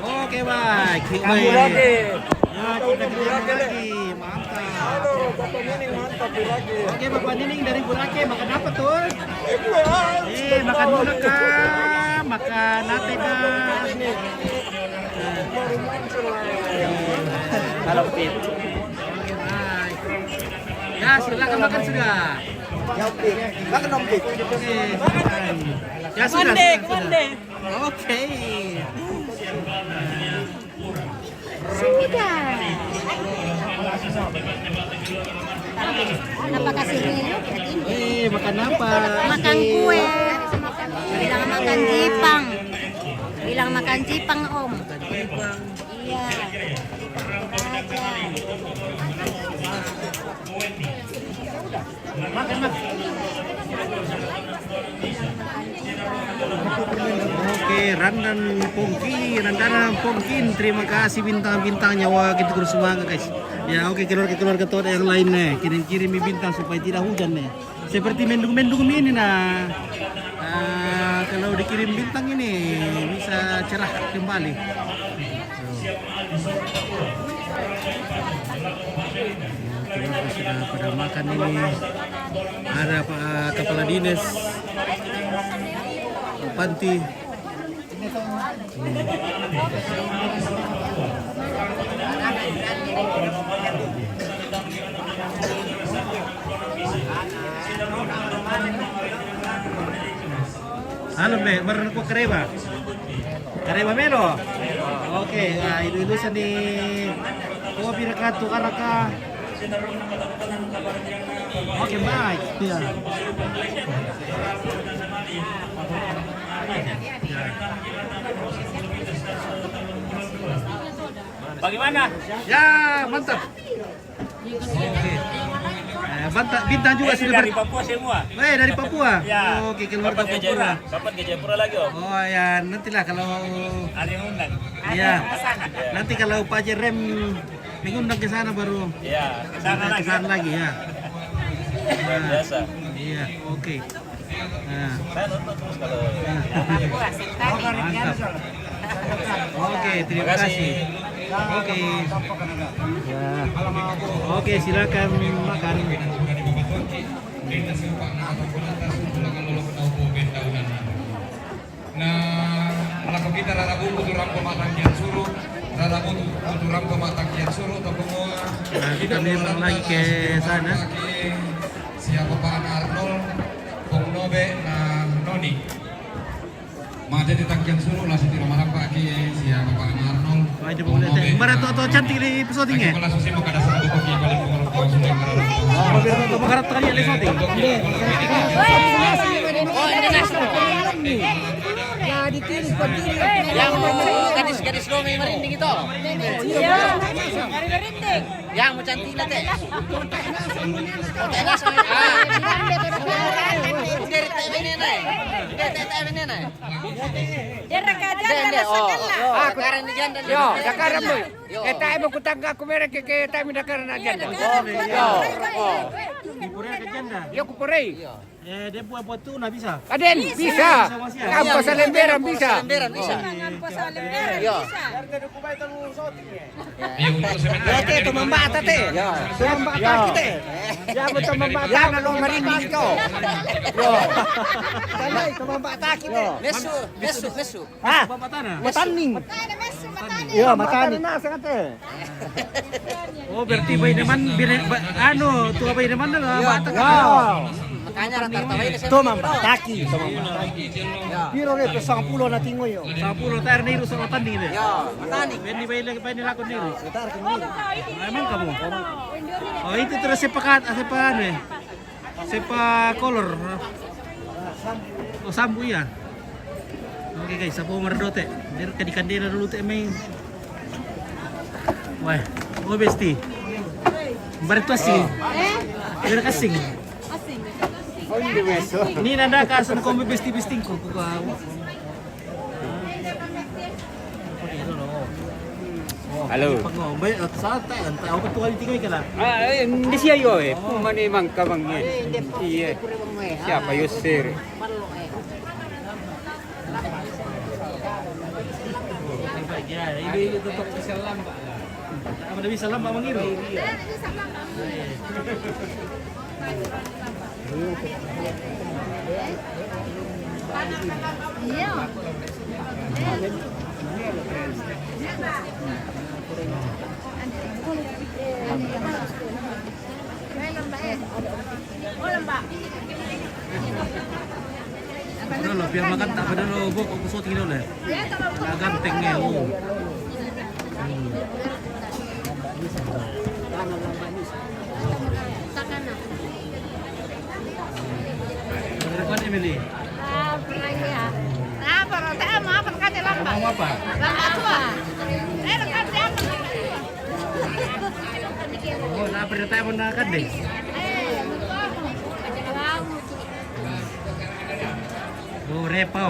Oke, baik. Kamu lagi. Ya, kita ketemu lagi. Mantap. Aduh, Bapak Nining mantap lagi. Oke, Bapak Nining dari Burake makan apa tuh? Makan dulu kah? Makan nate kah? Kalau pit. Oke, baik. Ya, silakan makan sudah. Ya, oke. Makan dong, Pik. Oke, silakan. Ya sudah. Oke. Kenapa kasih menu? Makan apa? Makan kue. Bilang makan jipang. Bilang makan jipang, Om. Iya. Makan. Oke, Randana Pongkin, terima kasih bintang-bintangnya. Wah, kita terus semangat guys. Ya, oke, keluarga tuh ada yang lain nih, kirim bintang supaya tidak hujan nih. Seperti mendung-mendung ini nah. Kalau dikirim bintang ini bisa cerah kembali. Keluarga sudah pada makan ini. Ada Pak Kepala Dinas Panti. Halo, Mbak, baru ko Kareba. Kareba melo. Oke, nah itu sani. Oh, pirakato karaka. Oke, baik. Ya. Bagaimana? Ya, mantap. Oke. Bintang juga sudah dari Papua semua. dari Papua. Ya. Oke, keluarga Papua. Dapat ke Jayapura lagi, Om. Oh ya, nantilah kalau Ada yang undang. iya. Nanti kalau Pak Jerem mengundang ke sana baru. Iya, Ke sana lagi ya. Nah, biasa. iya, oke. Nah, Saya nonton terus kalau. mantap. Oke, terima kasih. Oke. Ya. Oke, silakan makan. Nah, kalau kita rarabu kuturang pematang kian suruh, rarabu kuturang pematang kian suruh, semua. Nah, kita memang lagi ke sana. Siapa Pak Arnold, Pong Nobe, Noni. Mada di tangkian suruh lah sih malam Pak Ki, siapa Pak Arnold. Aja boleh teh. Kemarin tuh cantik di episode-nya. Kalau susi mau kada satu kopi paling pengorban sudah kalau. Oh, biar tuh makarat kali episode. Jadi tiris berdiri. Yang gadis-gadis gomeng merinding itu. Iya, mari merinding. Yang mau cantik lah teh. Dia rekajan rasakan lah. Aku karena di janda. Yo, dakaran boy. Kita ibu kutangga aku mereka kita mi dakaran aja. Yo. Pura ke janda. Ya kupure. Dia buat tuna bisa. Aden bisa. Ngapa sa lemberan bisa. Ya. Oke, tumambata te. Tumambata kita. Ya betul membata. Ya nalong maringis ko. Yo. Sanay tumambata kita. Mesu. Ha? Batana. Mataning. Iya, mataning. Oh, berarti bayi naman tua bayi naman na bata ka. Makanya rata-rata ini saya Tumambataki. Biro le pe 10 na tingoy yo. 10 tayo niru sa matanding ni. matani. Bendi bayi lagi bayi nilakon niru. Setar ke ni. Emang kamu? Oh, itu terus sepakat, sepa color. Oh, sambu ya. Oke guys, sapo merdote. Dir kadikandira dulu teh main. Wah, oh besti. Barito asing. Dir kasing. Ini nanda kasan kombe besti-besting ko ko. Halo. Pag-ngombe at sa tayo, tao pa tuwali tingay ka na. Hindi siya yo eh. Pumani mang kamang niya. Iya. Siapa yo sir? Ya, ini tutup bisa lamba. Apa bisa lamba mangiru? Iya. Padahal biar makan tak padahal bok aku suatu kilo lah. Gantengnya oh. Berapa Emily? Pernah ya. Nah, baru saya mau apa kan lamba. Mau apa? Lamba tua. Kan siapa? Oh, na perintah mo na kan deh. Oh, repa.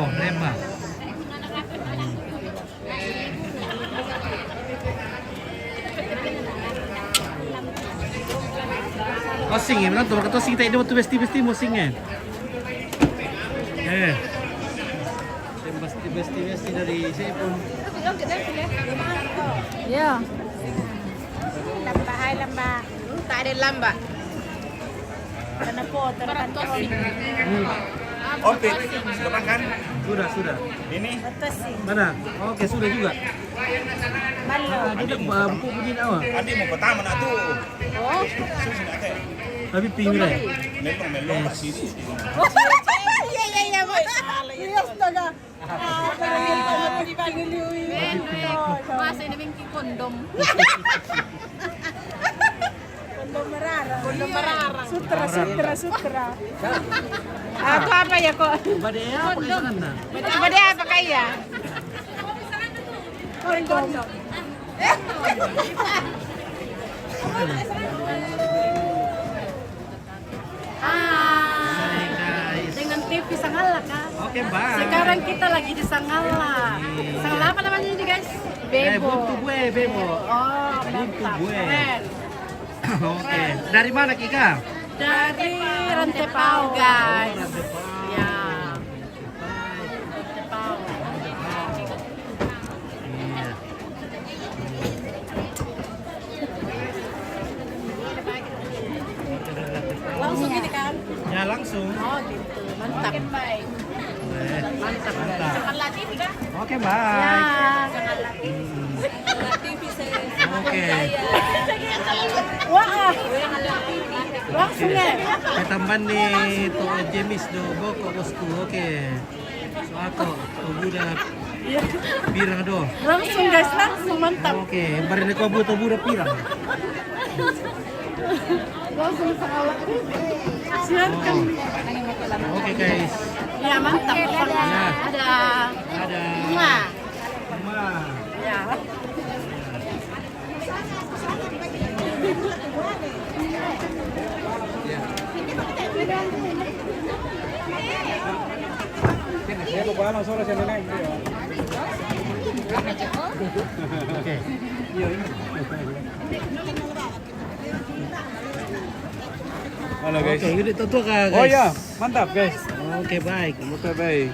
Oh, sing eh, menonton kata sing tayo tu besti mo sing eh. Besti dari Sepon. Ya. Lamba. Tak ada lamba. Karena po terkantos. Oke, sudah makan? Sudah. Ini? Mana? Oke, sudah juga. Dia buku begini awak. Adi mau pertama nak tuh. Oh. Susun ate. Tapi pinggir. Melong masih. Iya. Astaga. Masih ini bingki kondom. Kondom merara. Sutra. Aku apa ya kok? Badai apa kesangan na? Badai apa kaya? Kondom. Dengan TV Sangala kan? Oke, bye. Sekarang kita lagi di Sangala. Sangala apa namanya ini guys? Bebo. Bebo. Oh, mantap. Keren. Oke. Dari mana Kika? Dari Rantepao guys. Ya. Rantepao. Iya. Langsung ini kan? Ya langsung. Oh gitu. Mantap. Mantap. Sangala TV kan? Oke, bye. Ya. Sangala TV saya. Oke. Wah. Langsung ya. Ketamban nih to James do boko bosku. Oke. Suatu buda pirang do. Langsung guys, langsung mantap. Oke, bareng ko buda pirang. Langsung Sangala. Silakan. Oke guys. Ya mantap. Ya. Ada bunga. Ya. Oke. Halo guys. Oke, unit tua guys. Oh ya, mantap guys. Oke, baik. Oke baik.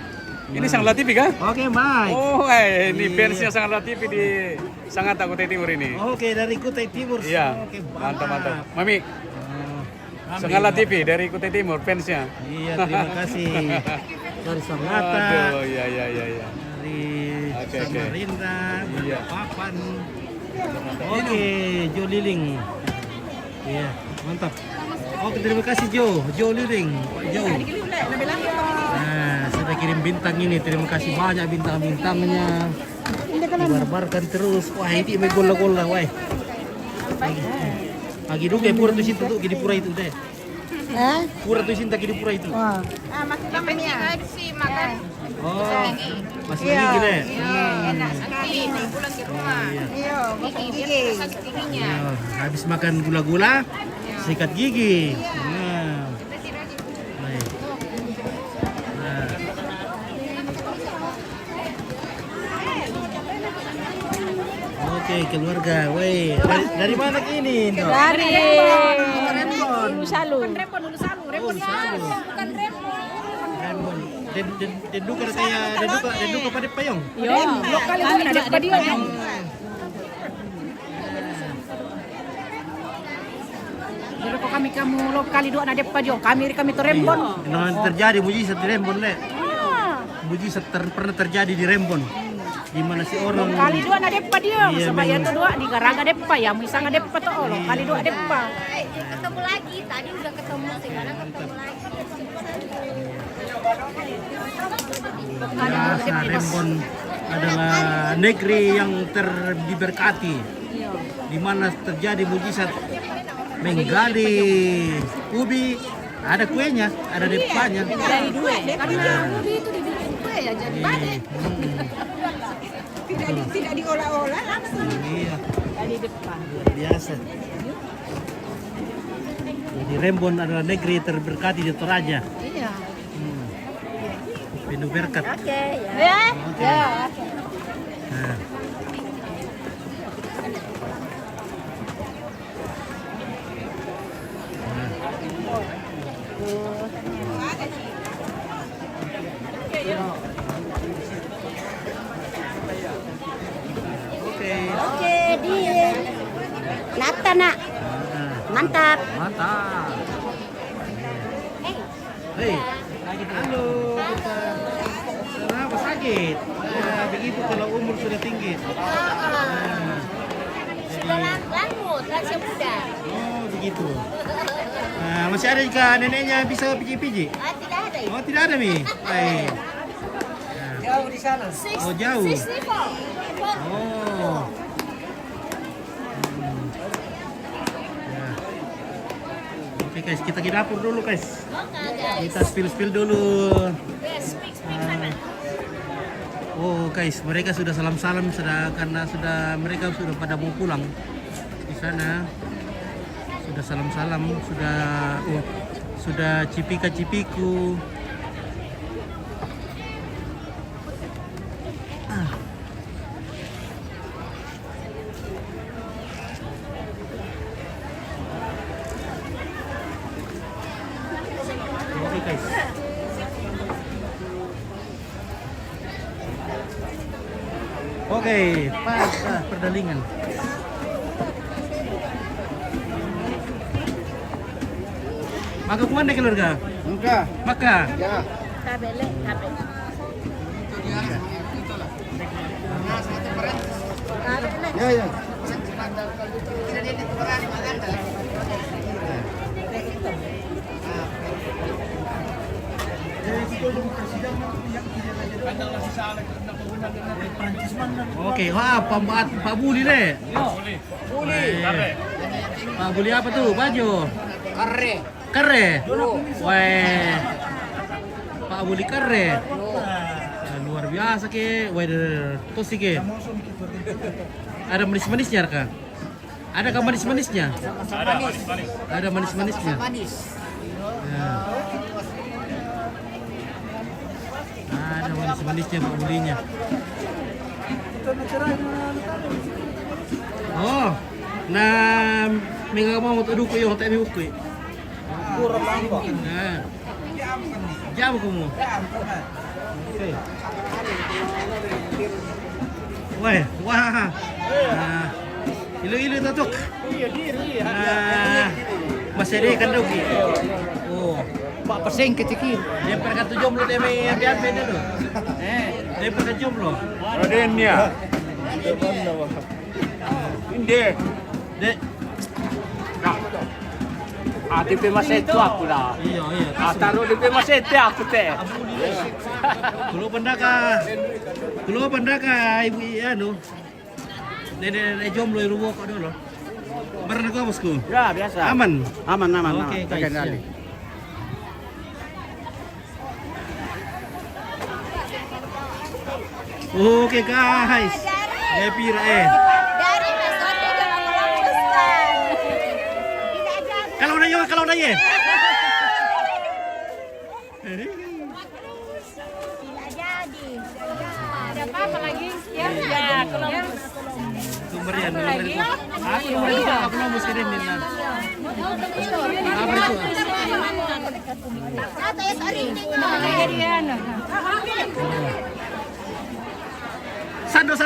Ini Sang Latifi kah? Oke, baik. Oh, ini fansnya Sang Latifi di Sangatta Kutai Timur ini. Oke, dari Kutai Timur. Iya. Oke, Mantap mantap. Mami. Sang Latifi dari Kutai Timur fansnya. Iya, terima kasih. Dari Sangatta. Aduh, iya. Dari Oke. Samarinda, Iya. Papan. Oke, Jo Liling. Iya, mantap. Oke, terima kasih Jo Liling. Jo. Nah, sudah kirim bintang ini. Terima kasih banyak bintang-bintangnya. Dibarbarkan terus. Wah, ini me gola-gola, wah. Lagi duga pura tu situ tu, gini pura itu deh. Pura tu sinta gini pura itu. Masih kami makan. Oh, masih gigi deh. Enak sekali. Pulang ke rumah. Iya, giginya. Habis makan gula-gula, sikat gigi. Nah. Baik. Nah. Oke, keluarga. Woi, dari mana ini? No? Dari Rembon. Ulu Salu. Bukan Rembon. Den duka kayak den duka pada payung. Yo, lokal itu ada apa dia? Jadi kok kamu lokal itu ada apa dia? Kami tu Rembon. Nah, terjadi mujizat di Rembon, Le. Mujizat pernah terjadi di Rembon. Di mana si orang Kali dua ada apa dia? Iya, Sama memang. ya tu dua di Garaga ada apa ya? Misang ada apa tu? Kali dua ada apa? Ketemu lagi, tadi udah ketemu, sekarang ketemu lagi. biasa Rembon adalah negeri yang terdiberkati, di mana terjadi mujizat menggali ubi, ada kuenya, ada depannya. Dari dua, karena ubi itu dibikin kue ya jadi banyak. Tidak diolah-olah langsung. Iya, Dari depan. luar biasa. Jadi Rembon adalah negeri terberkati di Toraja. Iya. Penuh berkat. Oke, ya. Ya. Nah. Oke. Oke, deal. Nata nak. Mantap. Mantap. Hei, halo. Kenapa sakit? Ya, begitu kalau umur sudah tinggi. Nah, Sudah lanjut, masih muda. oh, begitu. Nah, masih ada jika neneknya bisa piji-piji? Tidak ada. Oh, tidak ada, Mi. Baik. Jauh di sana. Oh, jauh. Oh. Ya. Oke, guys, kita ke dapur dulu, guys. Kita spill dulu. Oh, guys, mereka sudah salam-salam karena mereka sudah pada mau pulang di sana. Sudah salam-salam, sudah cipika-cipiku. Oke, guys. Oke, pas perdalingan. Maka kemana keluarga? Enggak. Maka. Ya. Tabele, tabele. Ya, ya. Oke, wah, Pak Buli le. Buli. Pak Buli apa tuh? Baju. Kare. Wah. Pak Buli kare. Luar biasa ke. Wah, tosi ke. Ada manis-manisnya kah? Ada kah manis-manisnya? Ada manis-manisnya. Ya. Ada manis-manisnya Pak Bulinya. Oh, nah, mega mau tuh duku yang tak buku. Nah. Jam kamu. Oke. Wah. Nah. Ilu tatuk. Nah. Masih ada ikan dogi. Oh. Pak pesing kecil. Dia pergi ke jomblo dia main biar beda tu. Dia pergi jomblo. Radennya. Inde. Dek. Di masih itu aku lah. Iya. Taruh di masih itu aku teh. Kulo pendaka ibu anu. Nenek jomblo di rumah kok dulu. Barang aku bosku. Ya biasa. Aman. Oke, guys. Oke guys. Happy Dari besok kita melepaskan. Kalau nanya. Tidak jadi. Ada apa lagi? Ya, kalau Sumbernya aku belum mesti ini. Apa itu? Satu ya sorry ini.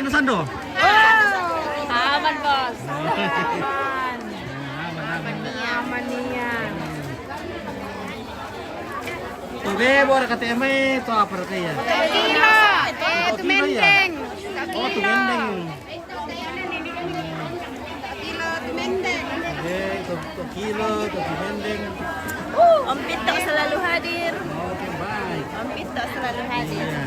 Sando. aman bos. Aman Tuh bebor kata emai itu apa katanya? Kilo, itu mendeng. Oh tuh mendeng. Tuh kilo, tuh mendeng. Om Pito selalu hadir. Oke baik. Om Pito selalu hadir. Iya.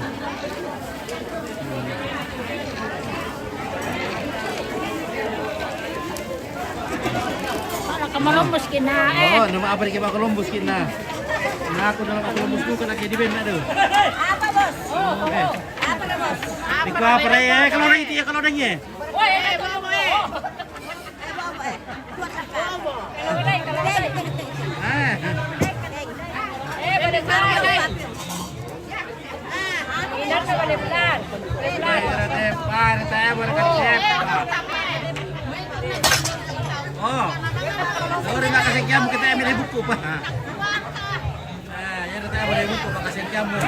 Kemalumus kina Oh, nama apa nih kita Columbus kita? Nah, aku dalam Columbus bukan lagi di band aduh. Apa bos? Oke. Apa dah bos? Iko apa ya? Kalau orang itu ya kalau orangnya. Ah. Oh, terima kasih kamu kita ambil buku pak. Nah, ya kita ambil buku pak kasih kamu.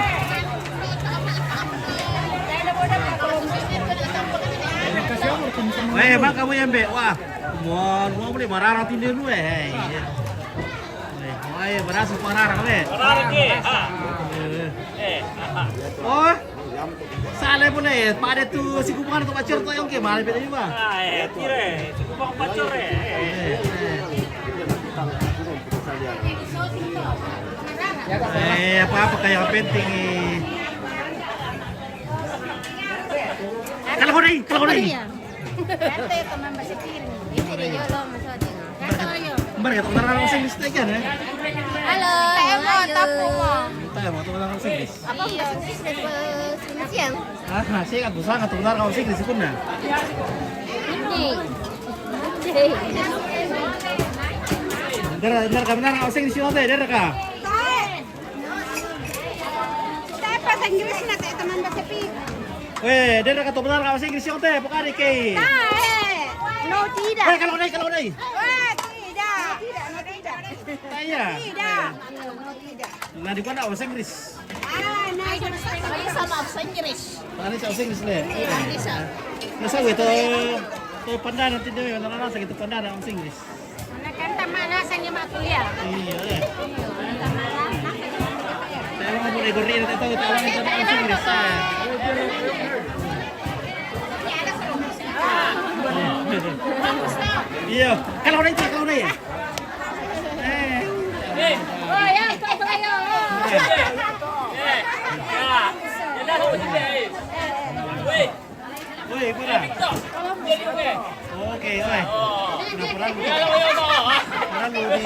Weh, bang kamu yang be, wah, mau beli marah nanti dulu wah, berasa marah be. Oh, salah boleh, pada tu si kupangan tu pacor tu yang ke mana beda juga. Si kupang pacor Apa-apa kayak penting Kalau kau naik. Ente teman bahasa kiri. Ini dia jolo maksudnya. Mereka tu orang Inggris tu kan? Halo. Tahu Tahu mau tu orang Inggris. apa bahasa Inggris siang? Saya kan berusaha tu orang Inggris pun nah. Ini. Dar kami orang Inggris sini ada, dar kah? Saya bahasa Inggris nak teman bahasa kiri. Weh, dar kah tu benar orang Inggris sini ada, bukan ke? No tidak. Weh, kalau naik. Tidak. No tidak. Saya. Tidak. No tidak. Nah, di mana orang Inggris? Kali sama bahasa Inggris. Mana orang Inggris le? Bisa. Nasa itu pandai nanti dia orang sakit pandai orang Inggris. Kan tamana sanya kuliah. Iya. Saya mau boleh goreng nanti tahu orang itu orang Inggris. Iya, kalau naik ya. Oh ya, kau belayo. Woi, mana? Oke, oi. Kenapa lu? Orang lu di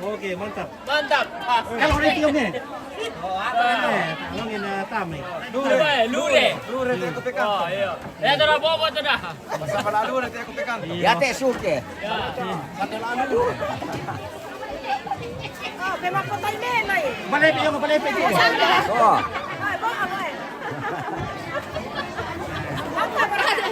Oke, mantap. Kalau naik tiungnya. Tolongin tamai. Ya teh suke. Oh, memang kota ini mai. Palepet itu. Oh. Mantap berada.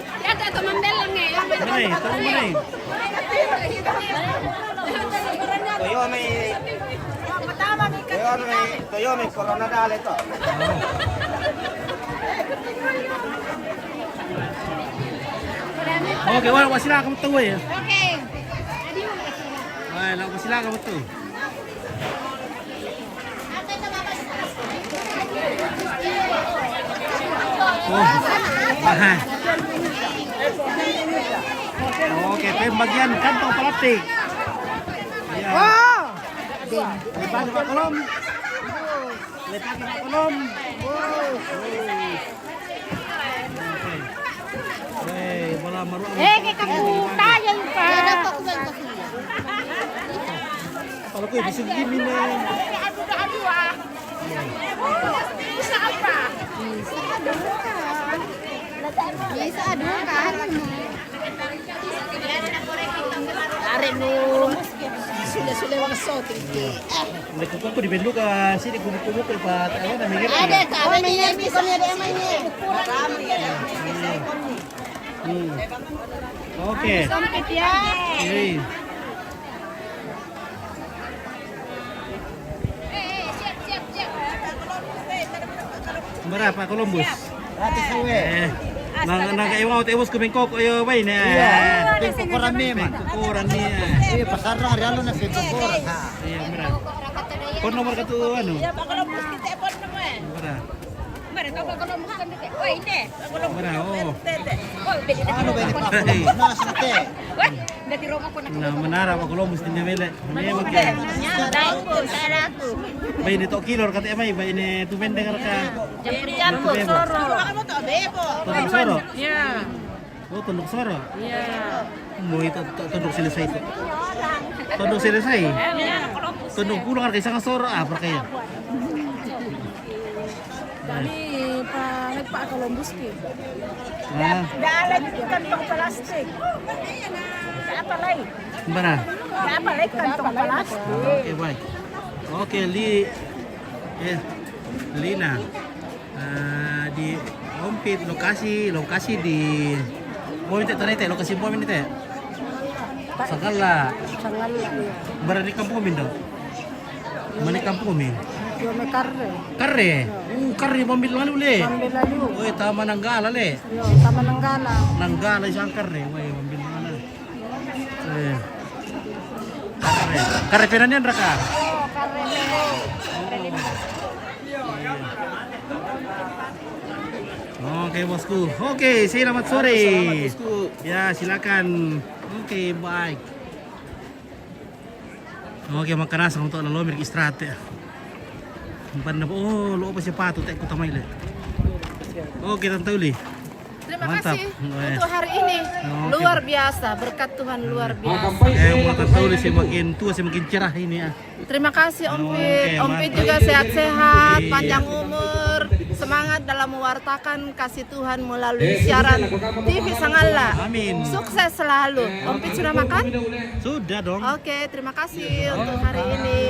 Toyo may corona dali to. Okay, wala sila kamu tuh ya. Okay. Wala sila kamu tuh. Oh, mahal. Oke, pembagian kantong plastik. Wow! Lepas Pak Kolom. Lepas Pak Kolom. Bola maruah. Kamu tayo pa. Kalau gue bisa gini nih. Adu-adu ah. Bisa apa? Bisa adu kan. Arek mo. Sudah wang soting ke. Nagkukuha ko di bendo ka sini kumu-kumu ko pa tayo na migir. Ada ka, may bisa niya di amanya. Oke. Sampit ya. Siap. Berapa Columbus? Gratis sawe. Nang tewos kumengkok ayo bay na. Iya, kukuran ni man. Kukuran niya. Iya, pasar na realo na sa kukuran. Iya, benar. Kon nomor ka tu ano? Ya, Pak Columbus kita telepon naman. Benar. Mari kau Pak Columbus kan dek. Wah, ini. Pak Columbus. Benar. Oh. Oh, beda Ano ba ni pa? Hey. Nas na te. Wah, dari rumah ko nak. Na manara pa Columbus din mele. Ni magka. Daiko, saraku. Bay ni to kilo kati amay bay ni tumende ka ka. Campur soro. Kamu tak bebo. Tunduk soro. Ya. Oh, tunduk soro. Ya. Mo ito tunduk selesai ito. Tunduk selesai. Tunduk pulang ka isang soro apa kaya? Dali Pak Columbus ki. Ah, Daalan kantong plastik. Apa lagi? mana? Apa lagi kantong plastik? Oke, baik. Oke, Lina. Di Ompit lokasi di Bomin teh lokasi Bomin teh. Sagala. Bara di kampung Min dong. Mana kampung Min? Yo me karre. Karre. Karre Bomin lalu le. Ambil lalu. Oy, tama Nanggala le. Yo, sama Nanggala. Nanggala isang karre. Oy, Bomin mana? Karre penanian raka. Oh, karre lego. Oke bosku. Oke, selamat sore. Ya silakan. Oke, baik. Oke, makan nasi untuk lalu milik istirahat ya. Oh, lo apa sepatu tak kutamai le. Oke, Tante Uli. Terima Mantap. kasih untuk hari ini. Oke. Luar biasa, berkat Tuhan luar biasa. Mau Tante Uli semakin tua semakin cerah ini ya. Terima kasih Ompit. Oke, Ompit mantap. juga sehat-sehat, Iya. panjang umur, semangat dalam mewartakan kasih Tuhan melalui siaran TV Sangala. Amin. Sukses selalu. Ompit sudah makan? Sudah dong. Oke, terima kasih untuk hari ini.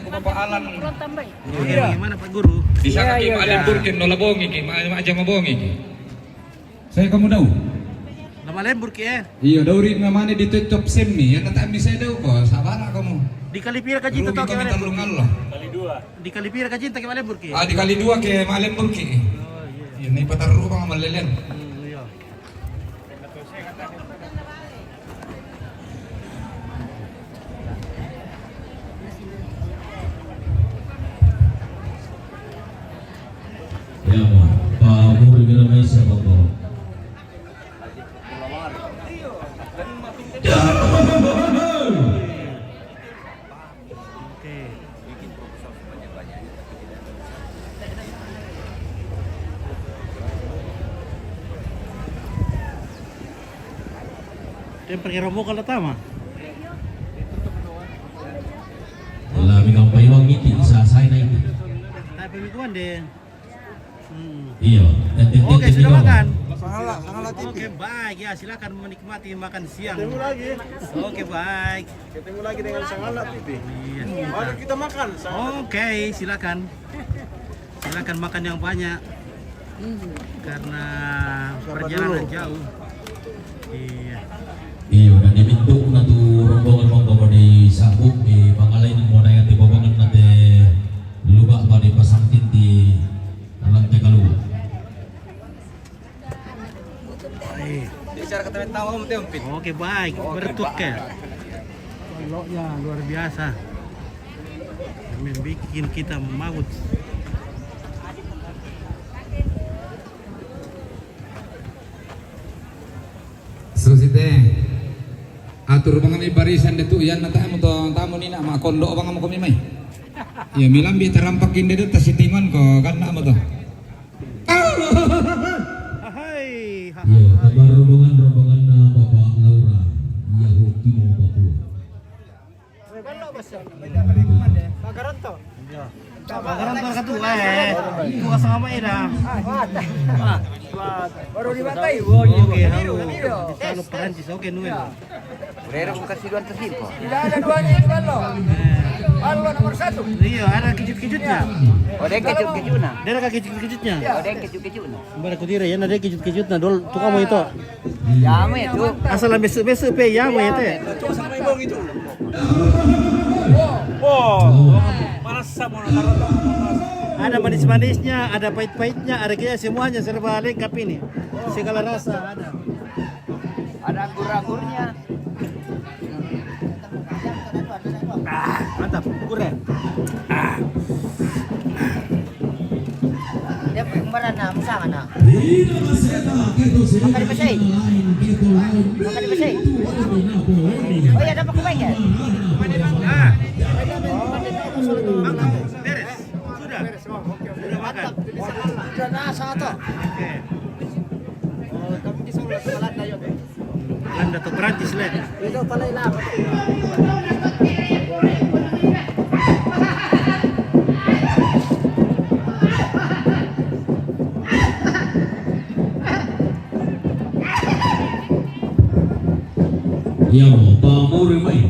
Kurang tambah. Oke, bagaimana Pak Guru? Bisa kaki malam burkin nolabongi ki aja mabongi ki. Saya kamu tahu? Nama lembur ki ya. Iya, dauri namanya ditutup semi. Yang tak bisa tahu kok. Sabar kamu. Di Kalipira ka jinta Rugi to kami ke talung Allah. Di Kalipira ka jinta ke lembur ki. Ah, di kali dua ke malam burki. Iya, ini pataru bang malelen. Iya. Ya, Pak Guru bilang Maisa Bapak. Oke. Yang pergi rombong kalau tama. Wala minang paywang ngiti sasay na iti. Tapi mingguan deh. Iya. Oke, sudah makan. Sangala TV. Oke, baik ya. Silakan menikmati makan siang. Oke, baik. Ketemu lagi dengan Sangala TV. Iya. Mari kita makan. Oke, silakan. Silakan makan yang banyak. karena perjalanan jauh. Iya. Iya, dan dibentuk satu rombongan monggo disambut di pangalain mau nanya di bobangan nanti lubak pada pasang tinti lantai keluar. Bicara ketemu tahu kamu tempin. Oke baik, bertuk ya. Koloknya luar biasa. Membikin kita maut. Susite atur bangami barisan detu yan na tayo mo to tamu ni na makondo bang mo kami may. Ya milam bi terampakin detu tasitingon ko kan na mo to. Hai. Iya, kabar rombongan na Bapak Laura Yahukimo Papua. Bagaran satu itu sama Eda. Baru dibantai. Oke, halo. Kalau Perancis, oke Noel. Udah bukan siluan tersimpan. Tidak ada duanya itu Ballo. Ballo nomor 1. Iya, ada kejut-kejutnya. Oh, ada kejut-kejutnya. Dia ada kejut-kejutnya. Oh, ada kejut-kejutnya. Baru kudira ya, ada kejut-kejutnya. Dol, tuh kamu itu. Ya, me itu. Asal besok-besok pe ya mo itu. Sama ibong itu. Ada manis-manisnya, ada pahit-pahitnya, ada kaya semuanya serba lengkap ini. Segala rasa ada. Ada anggur-anggurnya. Mantap, kurang. Dia kembaran na, musangan na. Makan di Pasay. Makan di Pasay. Oh iya, dapat kumain ya? Beres. Sudah. Sudah makan. Sudah nasa to. Oke. Kami di Solo Belanda yun. Belanda atau Perancis lah. Itu palay lang. Ya mau pamuri mai.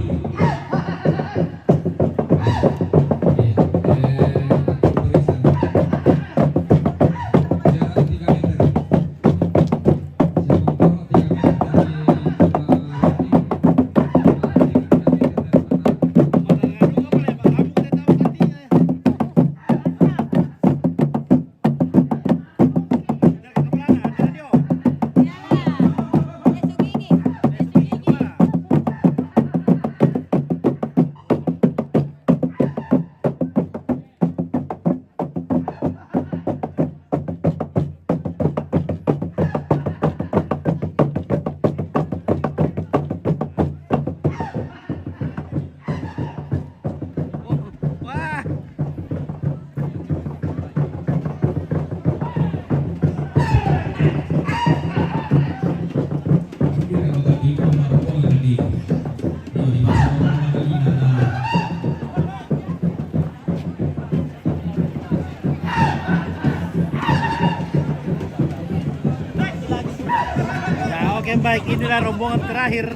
Oke baik, inilah rombongan terakhir.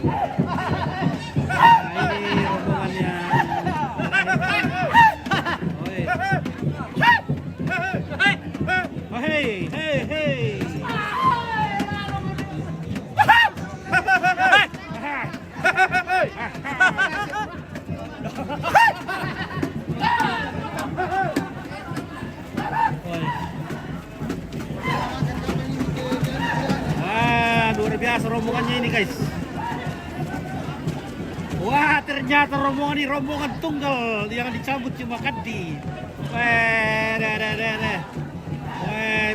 Nah, ini rombongannya. Oh, hei, hei, hei. Luar biasa rombongannya ini guys. Wah, ternyata rombongan ini rombongan tunggal yang dicabut cuma Kadi.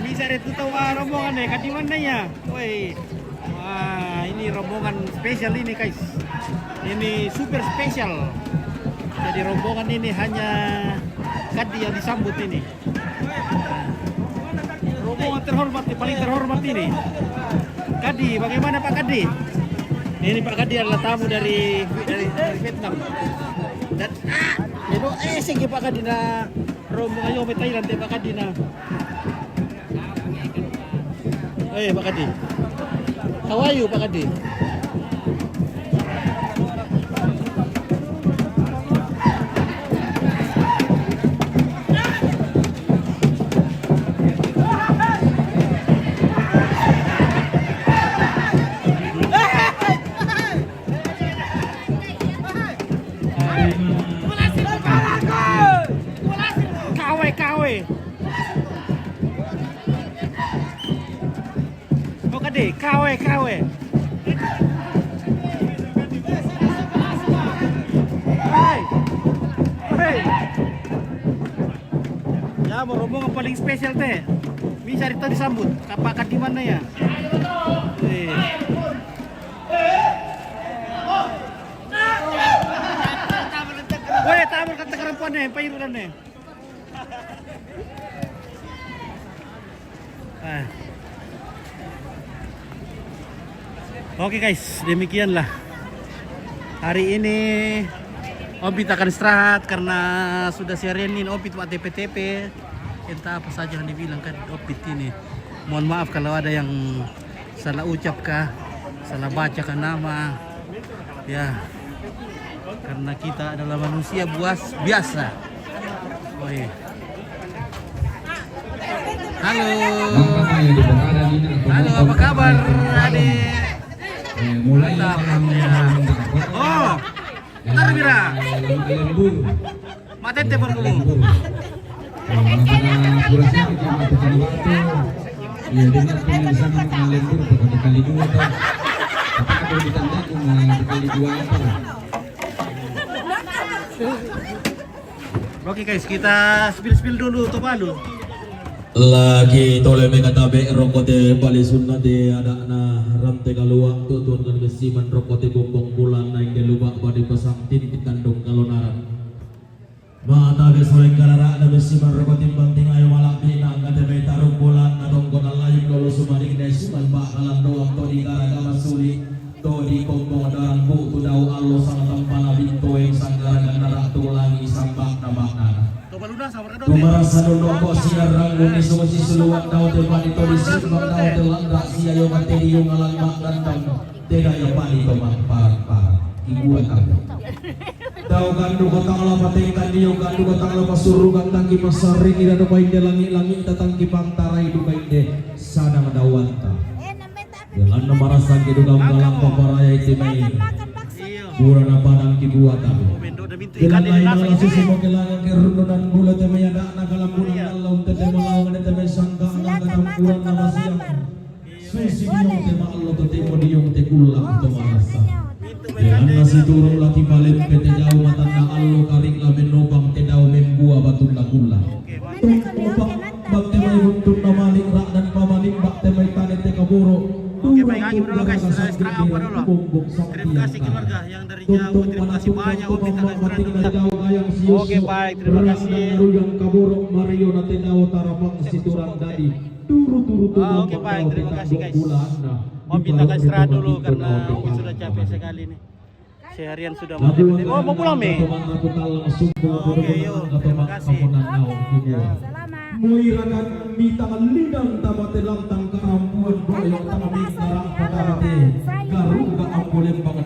Bisa itu tahu rombongannya Kadi mana ya? Wah, ini rombongan spesial ini guys. Ini super spesial. Jadi rombongan ini hanya Kadi yang disambut ini. Rombongan terhormat, paling terhormat ini. Kadi, bagaimana Pak Kadi? Ini Pak Kadi adalah tamu dari Vietnam. Dan itu sing Pak Kadi na rombongan yo Thailand Pak Kadi na. Pak Kadi. How are you Pak Kadi? Kawe. Oh kade, kawe. Hai. Ya, mau rombongan paling spesial teh. Bisa dito disambut. Kapakan di mana ya? Weh, tabur kata kerampuan nih, payuran nih. Oke guys, demikianlah hari ini Opit akan istirahat karena sudah siarenin Opit buat TP-TP. Entah apa saja yang dibilang kan Opit ini. Mohon maaf kalau ada yang salah ucap kah, salah baca kah nama. Ya, karena kita adalah manusia biasa. Oh iya. Halo. Halo, apa kabar adik? Mantap. Oh, bentar Bira. Matete berkumu. Ya dengan penyelesaian lembur kali dua tuh. Apa kalau ditanda kali dua apa? Oke guys, kita spill dulu tuh palu. Lagi tole mengatabe rokote bali sunnate ada na ramte kaluak tutuan kan besiman rokote bombong bulan naik ke lubak badi pasang tintit kandung kalonaran mata ge soreng karara ada besiman rokote banting ayo malak bina kate be tarung bulan adong kona layu lolo sumari gede suman bakalan doang to di karaga masuli to di bombong darang bu tu dau allo sang tampana binto yang sanggara nara tulangi sambak nabakna Tumarasa dono ko siya rango ni sumasi suluwat daw te panito di simbang daw te langga siya yung materi yung alang makandang tega yung panito parang ibuan kami daw gandu ko tangla patengkan niyo gandu ko tangla pasurugan tangki masaring ida do bainde langit tatangki pangtaray do bainde sana madawanta dengan namarasan kidugam dalam paparaya itimay Burana padang kibuatan. Kelangan dalam sesimo kelangan kerununan bulat temaya dak nagalam bulan Allah tete malawan tete sangka nagalam kurang nama siang. Susi diong tema Allah tete modiong te ulang temarasa. Dengan nasi turun laki balik pete jauh matanda Allah karing la menopang te dau membua batun lakula. Tumpak bak temai buntun namalik rak dan pamalik bak temai tanet te kaburo. Oke baik, akhir dulu guys, istirahat apa dulu. Terima kasih keluarga yang dari jauh, terima kasih banyak Opit akan istirahat dulu. Oke baik, terima kasih. Oke baik, terima kasih guys. Opit akan istirahat dulu karena Opit sudah capek sekali nih. Seharian sudah mau pulang Mi. Oke yuk, terima kasih. Muirakan mitangan lidang tabate lantang karampuan boyo tanami karang pakarate garung ga ambolem banget